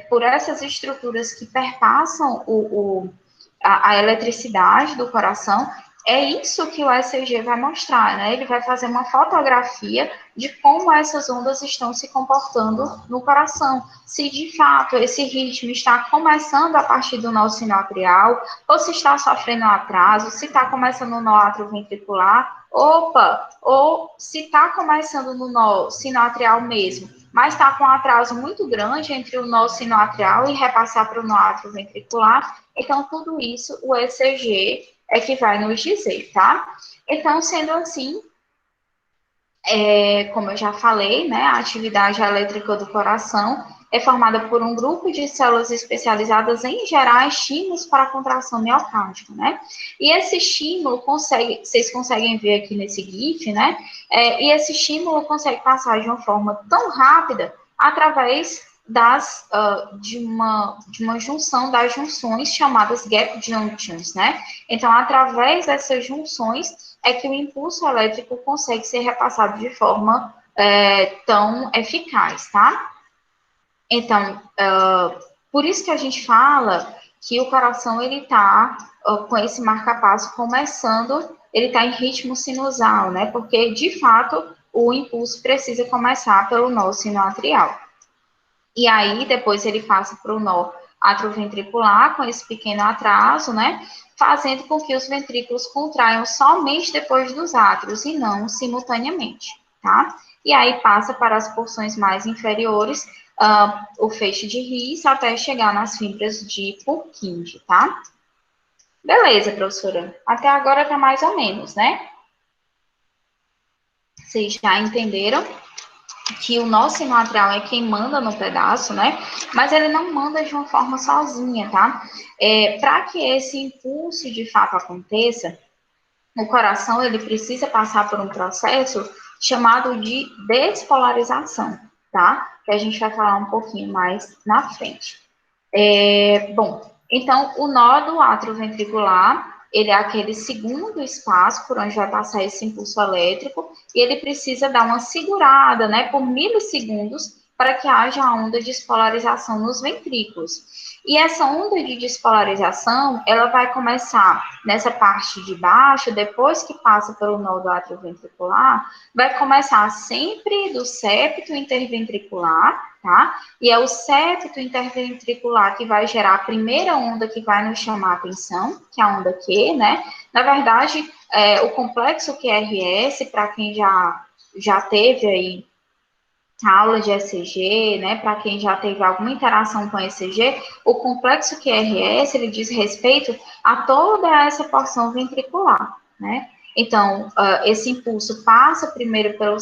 por essas estruturas que perpassam a eletricidade do coração, é isso que o ECG vai mostrar, né? Ele vai fazer uma fotografia de como essas ondas estão se comportando no coração. Se de fato esse ritmo está começando a partir do nó sinoatrial, ou se está sofrendo um atraso, se está começando no átrio ventricular, ou se está começando no nó sinoatrial mesmo, mas está com um atraso muito grande entre o nó sinoatrial e repassar para o nó átrio ventricular. Então, tudo isso o ECG é que vai nos dizer, tá? Então, sendo assim, como eu já falei, né, a atividade elétrica do coração é formada por um grupo de células especializadas em gerar estímulos para a contração miocárdica, né? E esse estímulo vocês conseguem ver aqui nesse GIF, né? E esse estímulo consegue passar de uma forma tão rápida através de uma junção das junções chamadas gap junctions, né? Então, através dessas junções é que o impulso elétrico consegue ser repassado de forma tão eficaz, tá? Então, por isso que a gente fala que o coração, ele está com esse marca-passo começando, ele está em ritmo sinusal, né? Porque, de fato, o impulso precisa começar pelo nó sinoatrial. E aí, depois ele passa para o nó atrioventricular, com esse pequeno atraso, né? Fazendo com que os ventrículos contraiam somente depois dos átrios e não simultaneamente, tá? E aí passa para as porções mais inferiores, o feixe de His, até chegar nas fibras de Purkinje, tá? Beleza, professora. Até agora tá mais ou menos, né? Vocês já entenderam que o nó sinoatrial é quem manda no pedaço, né? Mas ele não manda de uma forma sozinha, tá? Para que esse impulso de fato aconteça, o coração ele precisa passar por um processo chamado de despolarização, tá? Que a gente vai falar um pouquinho mais na frente. Bom, então o nó do átrio ventricular ele é aquele segundo espaço por onde vai passar esse impulso elétrico e ele precisa dar uma segurada, né, por milissegundos para que haja a onda de despolarização nos ventrículos. E essa onda de despolarização, ela vai começar nessa parte de baixo, depois que passa pelo nó do átrio ventricular, vai começar sempre do septo interventricular, tá? E é o septo interventricular que vai gerar a primeira onda que vai nos chamar a atenção, que é a onda Q, né? Na verdade, o complexo QRS, para quem já teve aí aula de ECG, né, para quem já teve alguma interação com ECG, o complexo QRS, ele diz respeito a toda essa porção ventricular, né? Então, esse impulso passa primeiro pelo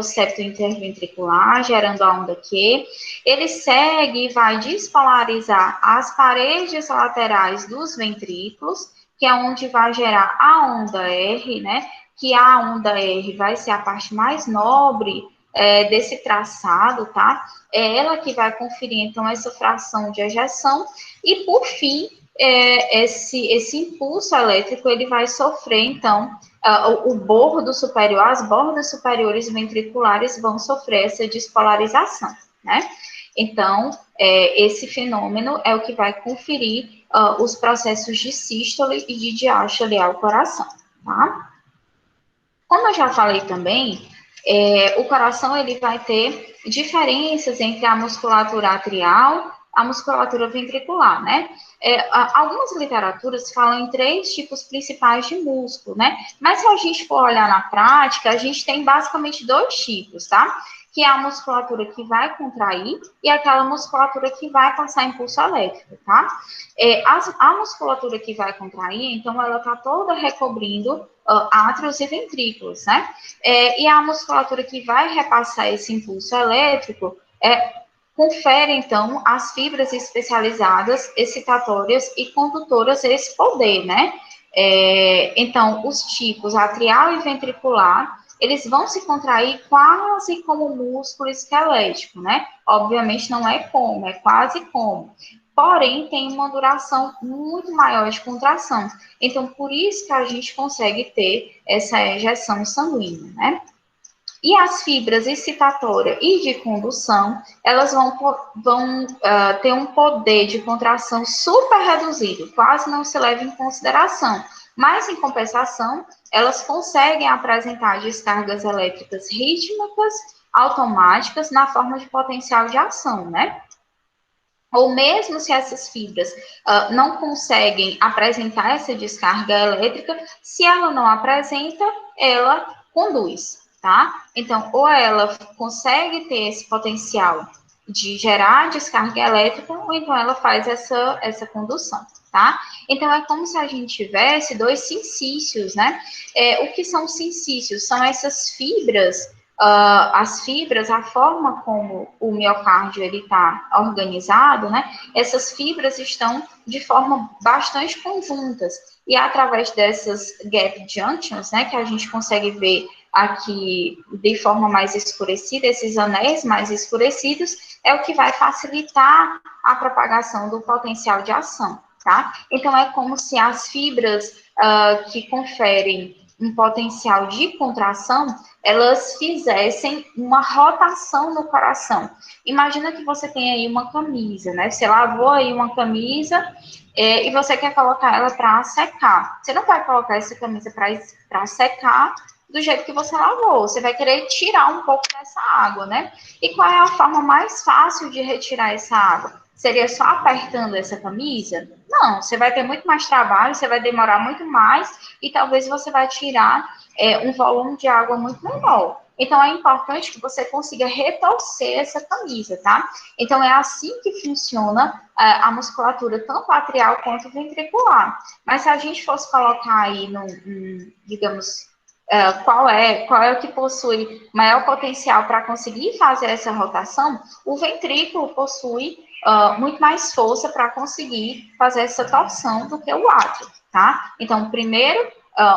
septo interventricular, gerando a onda Q, ele segue e vai despolarizar as paredes laterais dos ventrículos, que é onde vai gerar a onda R, né? Que a onda R vai ser a parte mais nobre desse traçado, tá? É ela que vai conferir, então, essa fração de ejeção e, por fim, esse impulso elétrico, ele vai sofrer, então, o bordo superior, as bordas superiores ventriculares vão sofrer essa despolarização, né? Então, esse fenômeno é o que vai conferir os processos de sístole e de diástole ao coração, tá? Como eu já falei também, o coração ele vai ter diferenças entre a musculatura atrial e a musculatura ventricular, né? Algumas literaturas falam em 3 tipos principais de músculo, né? Mas se a gente for olhar na prática, a gente tem basicamente 2 tipos, tá? Que é a musculatura que vai contrair e aquela musculatura que vai passar impulso elétrico, tá? A musculatura que vai contrair, então, ela tá toda recobrindo átrios e ventrículos, né? E a musculatura que vai repassar esse impulso elétrico confere, então, às fibras especializadas, excitatórias e condutoras esse poder, né? Então, os tipos atrial e ventricular, eles vão se contrair quase como músculo esquelético, né? Obviamente não é como, é quase como. Porém, tem uma duração muito maior de contração. Então, por isso que a gente consegue ter essa ejeção sanguínea, né? E as fibras excitatória e de condução, elas vão ter um poder de contração super reduzido, quase não se leva em consideração. Mas, em compensação, elas conseguem apresentar descargas elétricas rítmicas, automáticas, na forma de potencial de ação, né? Ou mesmo se essas fibras não conseguem apresentar essa descarga elétrica, se ela não apresenta, ela conduz, tá? Então, ou ela consegue ter esse potencial de gerar descarga elétrica, ou então ela faz essa condução, tá? Então, é como se a gente tivesse 2 sincícios, né? O que são sincícios? São essas fibras as fibras, a forma como o miocárdio ele está organizado, né? Essas fibras estão de forma bastante conjuntas e através dessas gap junctions, né, que a gente consegue ver aqui de forma mais escurecida, esses anéis mais escurecidos, é o que vai facilitar a propagação do potencial de ação, tá? Então, é como se as fibras que conferem um potencial de contração, elas fizessem uma rotação no coração. Imagina que você tem aí uma camisa, né? Você lavou aí uma camisa e você quer colocar ela para secar. Você não vai colocar essa camisa para secar do jeito que você lavou. Você vai querer tirar um pouco dessa água, né? E qual é a forma mais fácil de retirar essa água? Seria só apertando essa camisa? Não, você vai ter muito mais trabalho, você vai demorar muito mais e talvez você vai tirar um volume de água muito menor. Então, é importante que você consiga retorcer essa camisa, tá? Então, é assim que funciona a musculatura, tanto atrial quanto ventricular. Mas se a gente fosse colocar aí, digamos, qual é o que possui maior potencial para conseguir fazer essa rotação, o ventrículo possui muito mais força para conseguir fazer essa torção do que o átrio, tá? Então, primeiro,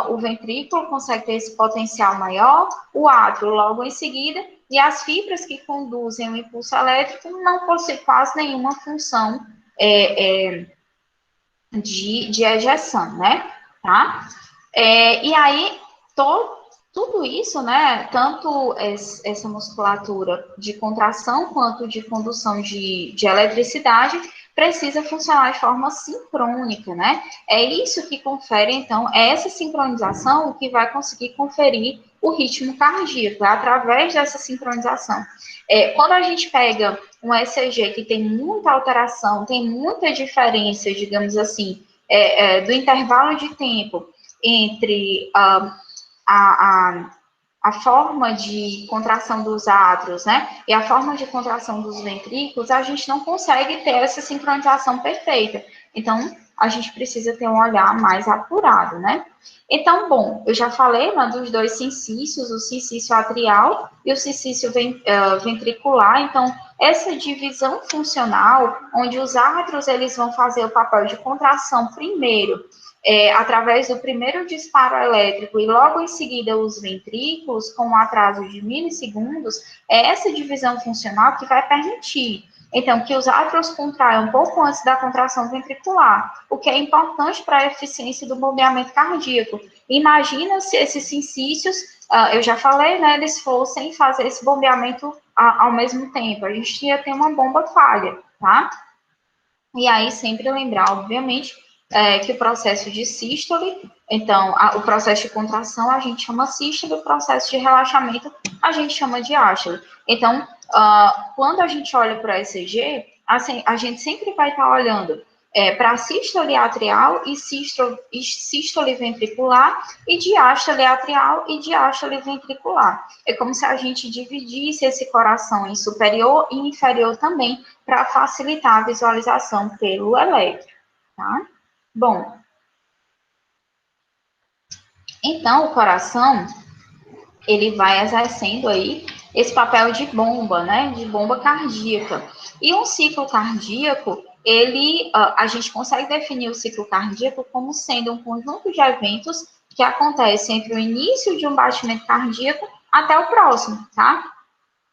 o ventrículo consegue ter esse potencial maior, o átrio logo em seguida, e as fibras que conduzem o impulso elétrico não possuem quase nenhuma função de ejeção, né? Tá? E aí, tudo isso, né? Tanto essa musculatura de contração quanto de condução de eletricidade precisa funcionar de forma sincrônica, né? É isso que confere, então, essa sincronização que vai conseguir conferir o ritmo cardíaco, é através dessa sincronização. Quando a gente pega um ECG que tem muita alteração, tem muita diferença, digamos assim, do intervalo de tempo entre a forma de contração dos átrios, né, e a forma de contração dos ventrículos, a gente não consegue ter essa sincronização perfeita. Então, a gente precisa ter um olhar mais apurado, né? Então, bom, eu já falei, né, dos dois sincícios, o sincício atrial e o sincício ventricular. Então, essa divisão funcional, onde os átrios eles vão fazer o papel de contração primeiro, através do primeiro disparo elétrico e logo em seguida os ventrículos, com um atraso de milissegundos, é essa divisão funcional que vai permitir, então, que os átrios contraiam um pouco antes da contração ventricular, o que é importante para a eficiência do bombeamento cardíaco. Imagina se esses sincícios, eu já falei, né, eles fossem fazer esse bombeamento ao mesmo tempo, a gente ia ter uma bomba falha, tá? E aí, sempre lembrar, obviamente, que o processo de sístole, então, o processo de contração a gente chama sístole, o processo de relaxamento a gente chama de diástole. Então, quando a gente olha para o ECG, assim, a gente sempre vai estar olhando para sístole atrial e sístole ventricular e diástole atrial e diástole ventricular. É como se a gente dividisse esse coração em superior e inferior também, para facilitar a visualização pelo elétrico, tá? Bom, então o coração, ele vai exercendo aí esse papel de bomba, né, de bomba cardíaca. E um ciclo cardíaco, a gente consegue definir o ciclo cardíaco como sendo um conjunto de eventos que acontecem entre o início de um batimento cardíaco até o próximo, tá?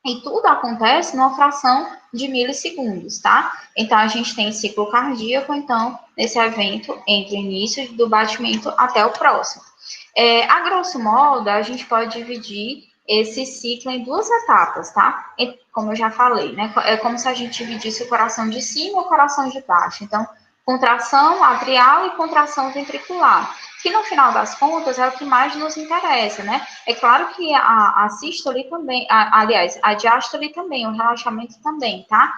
E tudo acontece numa fração de milissegundos, tá? Então, a gente tem ciclo cardíaco, então, nesse evento, entre o início do batimento até o próximo. A grosso modo, a gente pode dividir esse ciclo em duas etapas, tá? Como eu já falei, né? É como se a gente dividisse o coração de cima e o coração de baixo. Então, contração atrial e contração ventricular, que no final das contas é o que mais nos interessa, né? É claro que a sístole também, aliás, a diástole também, o relaxamento também, tá?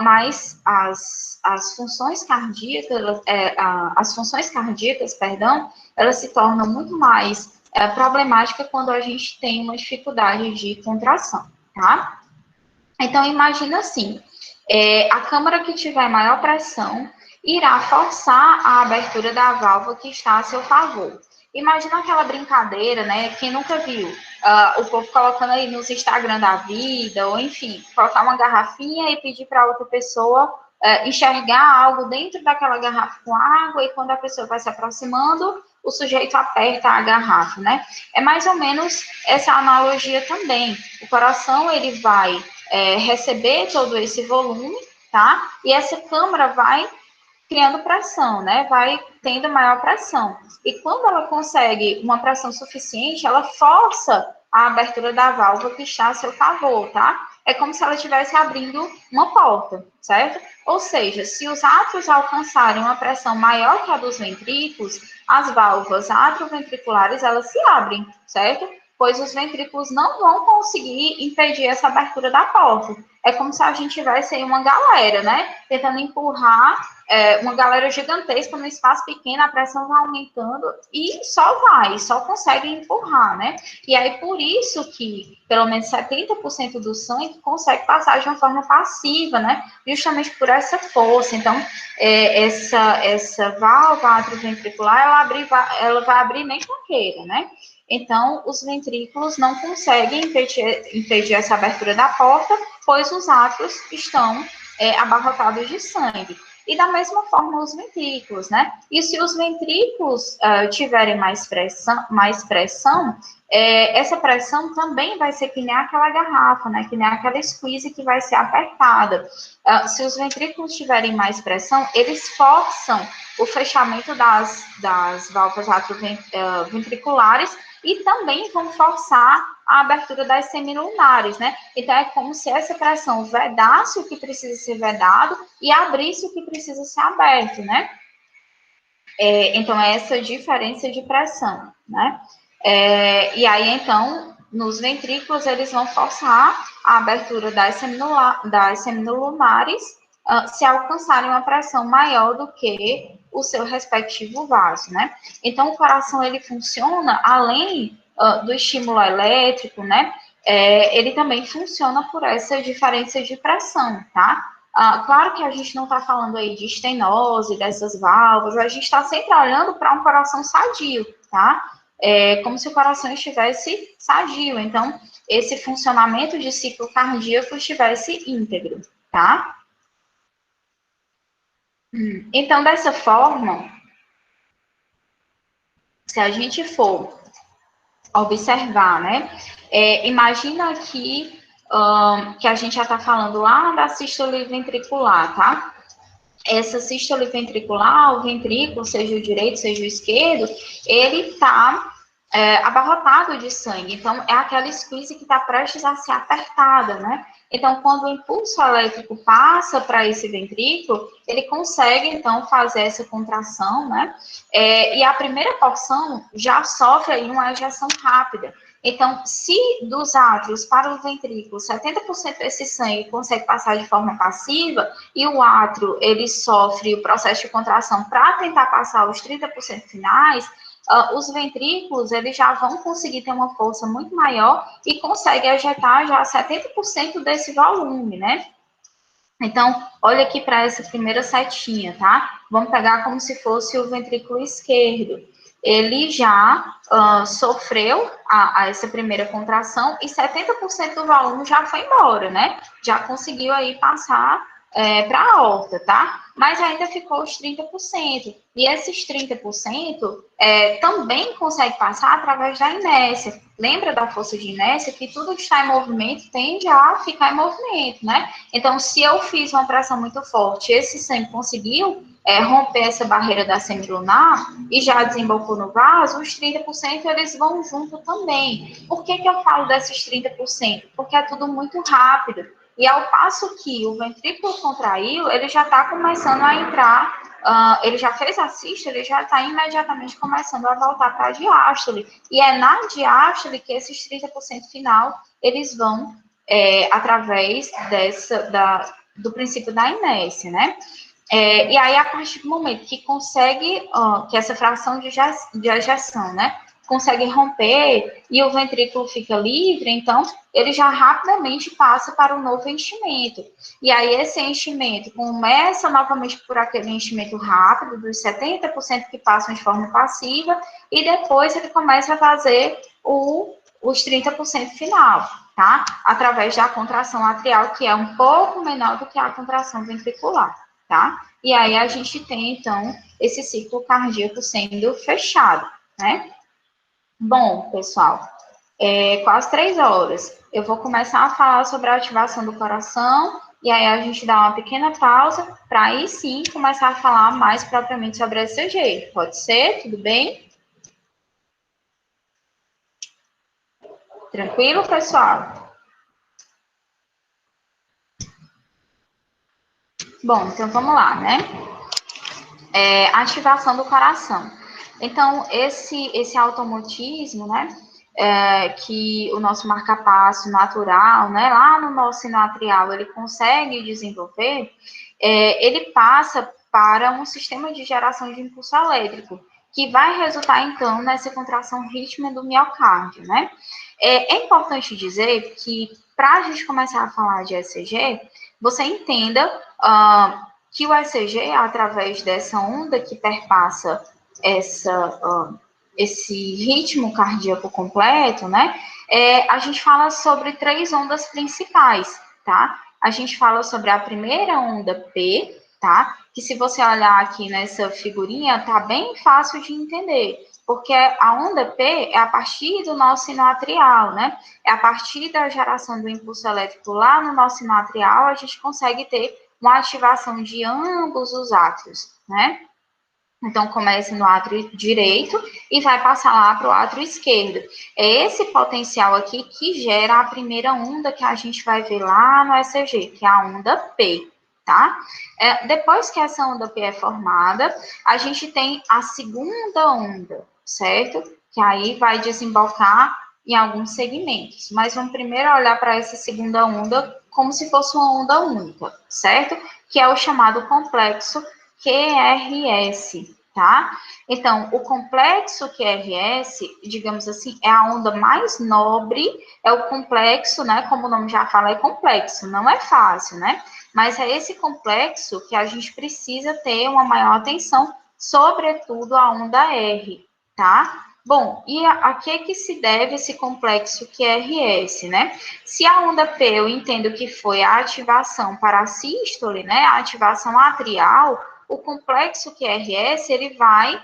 Mas as funções cardíacas, perdão, elas se tornam muito mais problemáticas quando a gente tem uma dificuldade de contração, tá? Então, imagina assim, a câmara que tiver maior pressão irá forçar a abertura da válvula que está a seu favor. Imagina aquela brincadeira, né? Quem nunca viu? O povo colocando aí nos Instagram da vida, ou enfim, colocar uma garrafinha e pedir para outra pessoa enxergar algo dentro daquela garrafa com água, e quando a pessoa vai se aproximando, o sujeito aperta a garrafa, né? É mais ou menos essa analogia também. O coração, ele vai receber todo esse volume, tá? E essa câmara vai criando pressão, né? Vai tendo maior pressão. E quando ela consegue uma pressão suficiente, ela força a abertura da válvula que está a seu favor, tá? É como se ela estivesse abrindo uma porta, certo? Ou seja, se os átrios alcançarem uma pressão maior que a dos ventrículos, as válvulas atrioventriculares, elas se abrem, certo? Pois os ventrículos não vão conseguir impedir essa abertura da porta. É como se a gente tivesse aí uma galera, né? Tentando empurrar uma galera gigantesca num espaço pequeno, a pressão vai aumentando e só consegue empurrar, né? E aí, por isso que pelo menos 70% do sangue consegue passar de uma forma passiva, né? Justamente por essa força. Então, essa válvula atrioventricular, ela vai abrir nem com queira, né? Então, os ventrículos não conseguem impedir essa abertura da porta, pois os átrios estão abarrotados de sangue. E da mesma forma os ventrículos, né? E se os ventrículos tiverem mais pressão, essa pressão também vai ser que nem aquela garrafa, né? Que nem aquela squeeze que vai ser apertada. Se os ventrículos tiverem mais pressão, eles forçam o fechamento das válvulas atrioventriculares e também vão forçar a abertura das semilunares, né? Então, é como se essa pressão vedasse o que precisa ser vedado e abrisse o que precisa ser aberto, né? Então, é essa diferença de pressão, né? E aí, então, nos ventrículos, eles vão forçar a abertura das semilunares se alcançarem uma pressão maior do que o seu respectivo vaso, né? Então, o coração, ele funciona, além do estímulo elétrico, né? Ele também funciona por essa diferença de pressão, tá? Claro que a gente não está falando aí de estenose, dessas válvulas, a gente está sempre olhando para um coração sadio, tá? Como se o coração estivesse sadio. Então, esse funcionamento de ciclo cardíaco estivesse íntegro, tá? Então, dessa forma, se a gente for observar, né? Imagina aqui que a gente já está falando lá da sístole ventricular, tá? Essa sístole ventricular, o ventrículo, seja o direito, seja o esquerdo, ele está abarrotado de sangue. Então, é aquela squeeze que está prestes a ser apertada, né? Então, quando o impulso elétrico passa para esse ventrículo, ele consegue, então, fazer essa contração, né? E a primeira porção já sofre aí uma ejeção rápida. Então, se dos átrios para o ventrículo, 70% desse sangue consegue passar de forma passiva, e o átrio, ele sofre o processo de contração para tentar passar os 30% finais, os ventrículos, eles já vão conseguir ter uma força muito maior e conseguem ejetar já 70% desse volume, né? Então, olha aqui para essa primeira setinha, tá? Vamos pegar como se fosse o ventrículo esquerdo. Ele já sofreu essa primeira contração e 70% do volume já foi embora, né? Já conseguiu aí passar para a aorta, tá? Mas ainda ficou os 30%. E esses 30% também consegue passar através da inércia. Lembra da força de inércia? Que tudo que está em movimento tende a ficar em movimento, né? Então, se eu fiz uma pressão muito forte, esse sangue conseguiu romper essa barreira da semilunar e já desembocou no vaso, os 30% eles vão junto também. Por que eu falo desses 30%? Porque é tudo muito rápido. E ao passo que o ventrículo contraiu, ele já está começando a entrar, ele já fez a sístole, ele já está imediatamente começando a voltar para a diástole. E é na diástole que esses 30% final, eles vão através do princípio da inércia, né? E aí, a partir do momento que consegue, que essa fração de ejeção, né, consegue romper e o ventrículo fica livre, então, ele já rapidamente passa para o novo enchimento. E aí, esse enchimento começa novamente por aquele enchimento rápido, dos 70% que passam de forma passiva, e depois ele começa a fazer os 30% final, tá? Através da contração atrial, que é um pouco menor do que a contração ventricular. tá? E aí a gente tem, então, esse ciclo cardíaco sendo fechado, né? Bom, pessoal, quase 3 horas. Eu vou começar a falar sobre a ativação do coração, e aí a gente dá uma pequena pausa, para aí sim começar a falar mais propriamente sobre a ECG. Pode ser? Tudo bem? Tranquilo, pessoal? Bom, então vamos lá, né? Ativação do coração. Então, esse automatismo, né? Que o nosso marca-passo natural, né? Lá no nosso sino atrial, ele consegue desenvolver, ele passa para um sistema de geração de impulso elétrico, que vai resultar, então, nessa contração rítmica do miocárdio, né? É importante dizer que, para a gente começar a falar de ECG, você entenda que o ECG, através dessa onda que perpassa esse ritmo cardíaco completo, né? A gente fala sobre 3 ondas principais, tá? A gente fala sobre a primeira onda P, tá? Que se você olhar aqui nessa figurinha, tá bem fácil de entender, porque a onda P é a partir do nosso sino atrial, né? É a partir da geração do impulso elétrico lá no nosso sino atrial, a gente consegue ter uma ativação de ambos os átrios, né? Então, começa no átrio direito e vai passar lá para o átrio esquerdo. É esse potencial aqui que gera a primeira onda que a gente vai ver lá no ECG, que é a onda P, tá? Depois que essa onda P é formada, a gente tem a segunda onda, certo? Que aí vai desembocar em alguns segmentos. Mas vamos primeiro olhar para essa segunda onda como se fosse uma onda única, certo? Que é o chamado complexo QRS, tá? Então, o complexo QRS, digamos assim, é a onda mais nobre, é o complexo, né? Como o nome já fala, é complexo, não é fácil, né? Mas é esse complexo que a gente precisa ter uma maior atenção, sobretudo a onda R, tá? Bom, e a que se deve esse complexo QRS, né? Se a onda P eu entendo que foi a ativação para a sístole, né? A ativação atrial, o complexo QRS, ele vai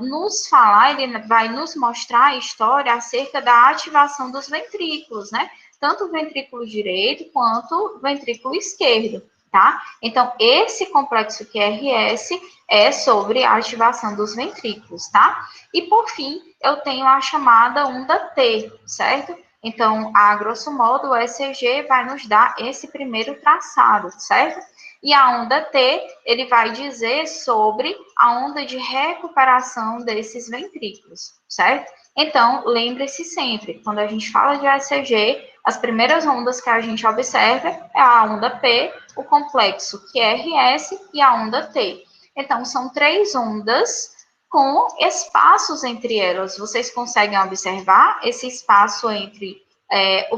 nos falar, ele vai nos mostrar a história acerca da ativação dos ventrículos, né? Tanto o ventrículo direito quanto o ventrículo esquerdo, tá? Então, esse complexo QRS é sobre a ativação dos ventrículos, tá? E, por fim, eu tenho a chamada onda T, certo? Então, a grosso modo, o ECG vai nos dar esse primeiro traçado, certo? E a onda T, ele vai dizer sobre a onda de recuperação desses ventrículos, certo? Então, lembre-se sempre, quando a gente fala de ECG, as primeiras ondas que a gente observa é a onda P, o complexo QRS e a onda T. Então, são 3 ondas com espaços entre elas. Vocês conseguem observar esse espaço entre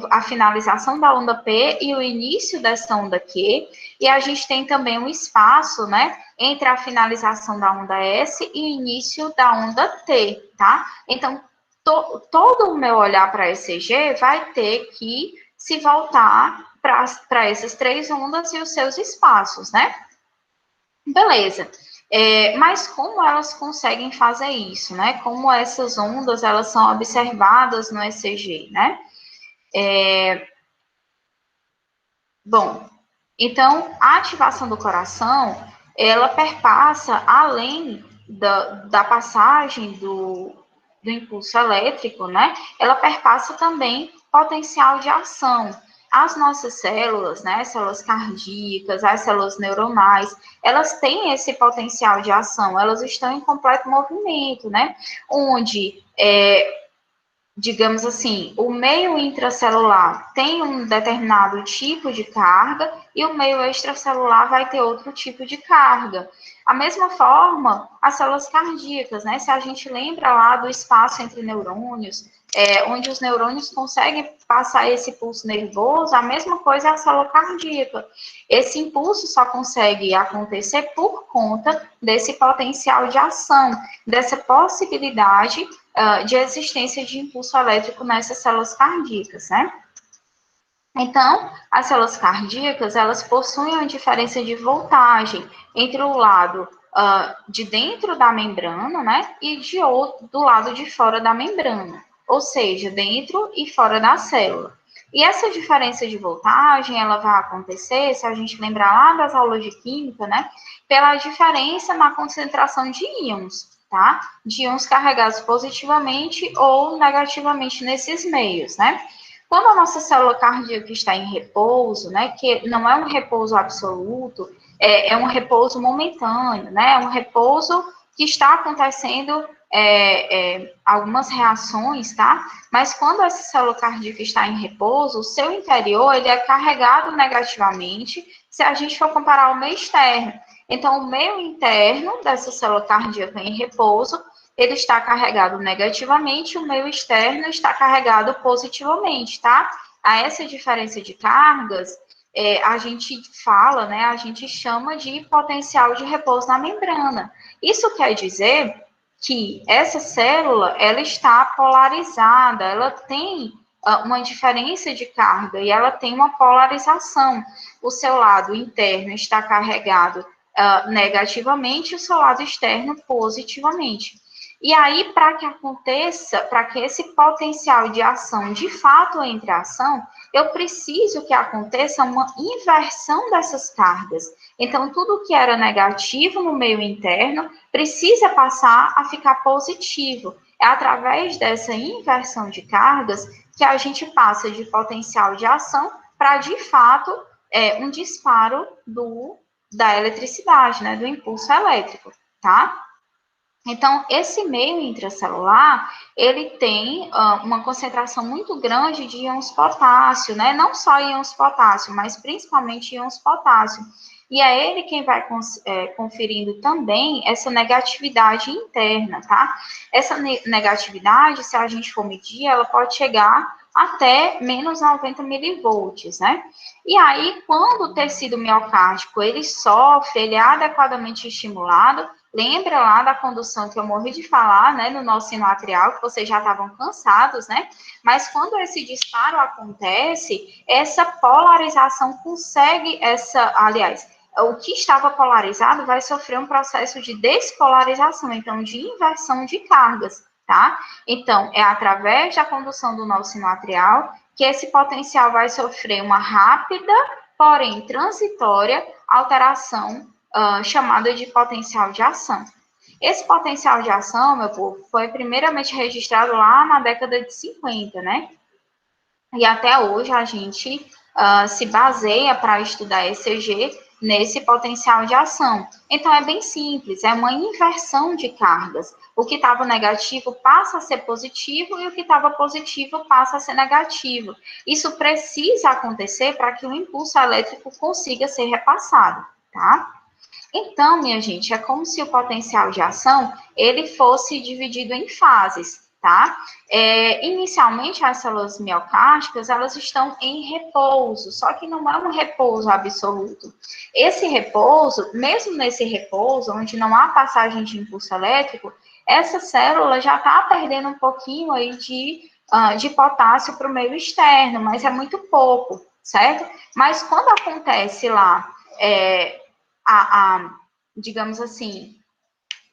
a finalização da onda P e o início dessa onda Q, e a gente tem também um espaço, né, entre a finalização da onda S e o início da onda T, tá? Então, todo o meu olhar para ECG vai ter que se voltar para essas 3 ondas e os seus espaços, né? Beleza. Mas como elas conseguem fazer isso, né? Como essas ondas, elas são observadas no ECG, né? Bom, então, a ativação do coração, ela perpassa além da passagem do impulso elétrico, né? Ela perpassa também potencial de ação. As nossas células, né, células cardíacas, as células neuronais, elas têm esse potencial de ação, elas estão em completo movimento, né? Onde digamos assim, o meio intracelular tem um determinado tipo de carga e o meio extracelular vai ter outro tipo de carga. A mesma forma, as células cardíacas, né? Se a gente lembra lá do espaço entre neurônios, onde os neurônios conseguem passar esse pulso nervoso, a mesma coisa é a célula cardíaca. Esse impulso só consegue acontecer por conta desse potencial de ação, dessa possibilidade de existência de impulso elétrico nessas células cardíacas, né? Então, as células cardíacas, elas possuem uma diferença de voltagem entre o lado de dentro da membrana, né, e do lado de fora da membrana, ou seja, dentro e fora da célula. E essa diferença de voltagem, ela vai acontecer, se a gente lembrar lá das aulas de química, né, pela diferença na concentração de íons, tá? De íons carregados positivamente ou negativamente nesses meios, né? Quando a nossa célula cardíaca está em repouso, né, que não é um repouso absoluto, é um repouso momentâneo, né, é um repouso que está acontecendo algumas reações, tá? Mas quando essa célula cardíaca está em repouso, o seu interior ele é carregado negativamente, se a gente for comparar ao meio externo. Então, o meio interno dessa célula cardíaca em repouso ele está carregado negativamente, o meio externo está carregado positivamente, tá? A essa diferença de cargas, a gente fala, né, a gente chama de potencial de repouso na membrana. Isso quer dizer que essa célula, ela está polarizada, ela tem uma diferença de carga e ela tem uma polarização. O seu lado interno está carregado negativamente, o seu lado externo positivamente. E aí, para que aconteça, para que esse potencial de ação de fato entre a ação, eu preciso que aconteça uma inversão dessas cargas. Então, tudo que era negativo no meio interno precisa passar a ficar positivo. É através dessa inversão de cargas que a gente passa de potencial de ação para, de fato, um disparo da eletricidade, né, do impulso elétrico, tá? Então, esse meio intracelular, ele tem uma concentração muito grande de íons potássio, né? Não só íons potássio, mas principalmente íons potássio. E é ele quem vai conferindo também essa negatividade interna, tá? Essa negatividade, se a gente for medir, ela pode chegar até menos 90 milivolts, né? E aí, quando o tecido miocárdico, ele sofre, ele é adequadamente estimulado, lembra lá da condução que eu morri de falar, né, no nosso sino atrial, que vocês já estavam cansados, né? Mas quando esse disparo acontece, essa polarização consegue aliás, o que estava polarizado vai sofrer um processo de despolarização, então de inversão de cargas, tá? Então, é através da condução do nosso sino atrial que esse potencial vai sofrer uma rápida, porém transitória, alteração chamada de potencial de ação. Esse potencial de ação, meu povo, foi primeiramente registrado lá na década de 50, né? E até hoje a gente se baseia para estudar ECG nesse potencial de ação. Então, é bem simples, é uma inversão de cargas. O que estava negativo passa a ser positivo e o que estava positivo passa a ser negativo. Isso precisa acontecer para que o impulso elétrico consiga ser repassado, tá? Então, minha gente, é como se o potencial de ação ele fosse dividido em fases, tá? Inicialmente, as células miocárdicas, elas estão em repouso, só que não é um repouso absoluto. Esse repouso, mesmo nesse repouso, onde não há passagem de impulso elétrico, essa célula já está perdendo um pouquinho aí de potássio para o meio externo, mas é muito pouco, certo? Mas quando acontece lá digamos assim,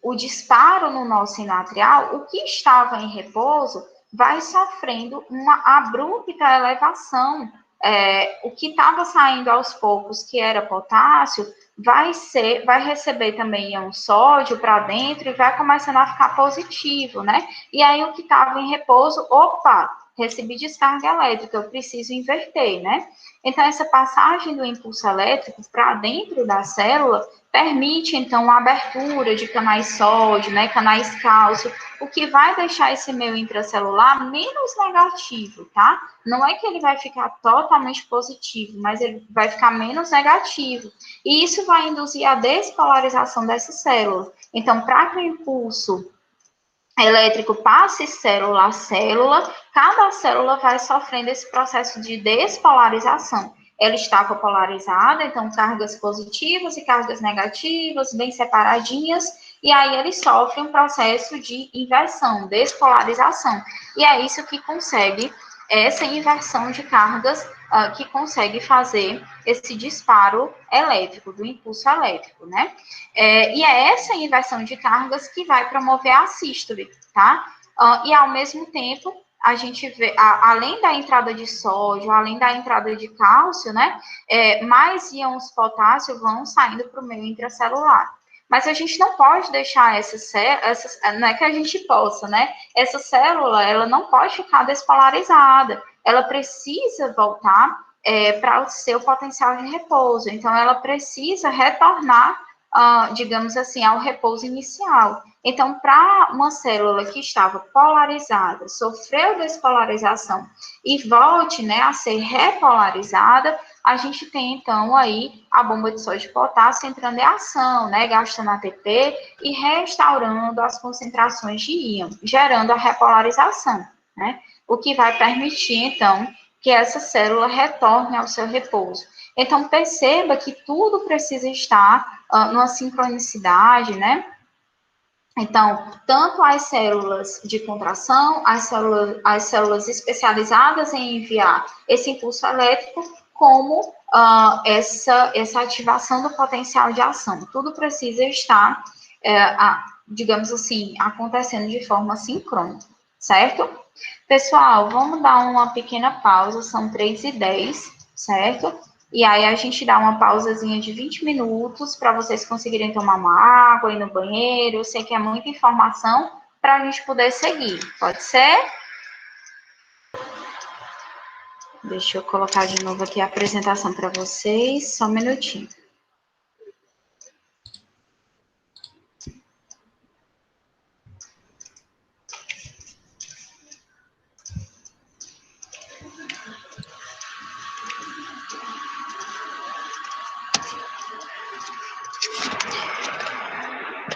o disparo no nosso sino atrial, o que estava em repouso vai sofrendo uma abrupta elevação. O que estava saindo aos poucos, que era potássio, vai receber também um sódio para dentro e vai começando a ficar positivo, né? E aí o que estava em repouso, opa, recebi descarga elétrica, eu preciso inverter, né? Então, essa passagem do impulso elétrico para dentro da célula permite, então, a abertura de canais sódio, né, canais cálcio, o que vai deixar esse meio intracelular menos negativo, tá? Não é que ele vai ficar totalmente positivo, mas ele vai ficar menos negativo. E isso vai induzir a despolarização dessa célula. Então, para que o impulso elétrico passe célula a célula, cada célula vai sofrendo esse processo de despolarização. Ela estava polarizada, então cargas positivas e cargas negativas, bem separadinhas, e aí ele sofre um processo de inversão, despolarização. E é isso que consegue é essa inversão de cargas que consegue fazer esse disparo elétrico, do impulso elétrico, né? E é essa inversão de cargas que vai promover a sístole, tá? E ao mesmo tempo, a gente vê, além da entrada de sódio, além da entrada de cálcio, né? Mais íons potássio vão saindo para o meio intracelular. Mas a gente não pode deixar não é que a gente possa, né? Essa célula, ela não pode ficar despolarizada, ela precisa voltar para o seu potencial de repouso. Então, ela precisa retornar, digamos assim, ao repouso inicial. Então, para uma célula que estava polarizada, sofreu despolarização e volte, né, a ser repolarizada, a gente tem, então, aí a bomba de sódio e potássio entrando em ação, né, gastando ATP e restaurando as concentrações de íon, gerando a repolarização, né, o que vai permitir, então, que essa célula retorne ao seu repouso. Então, perceba que tudo precisa estar numa sincronicidade, né? Então, tanto as células de contração, as células especializadas em enviar esse impulso elétrico, como essa ativação do potencial de ação. Tudo precisa estar, digamos assim, acontecendo de forma sincrônica, certo? Pessoal, vamos dar uma pequena pausa, são 3h10, certo? E aí a gente dá uma pausazinha de 20 minutos para vocês conseguirem tomar uma água, ir no banheiro. Eu sei que é muita informação para a gente poder seguir. Pode ser? Deixa eu colocar de novo aqui a apresentação para vocês. Só um minutinho.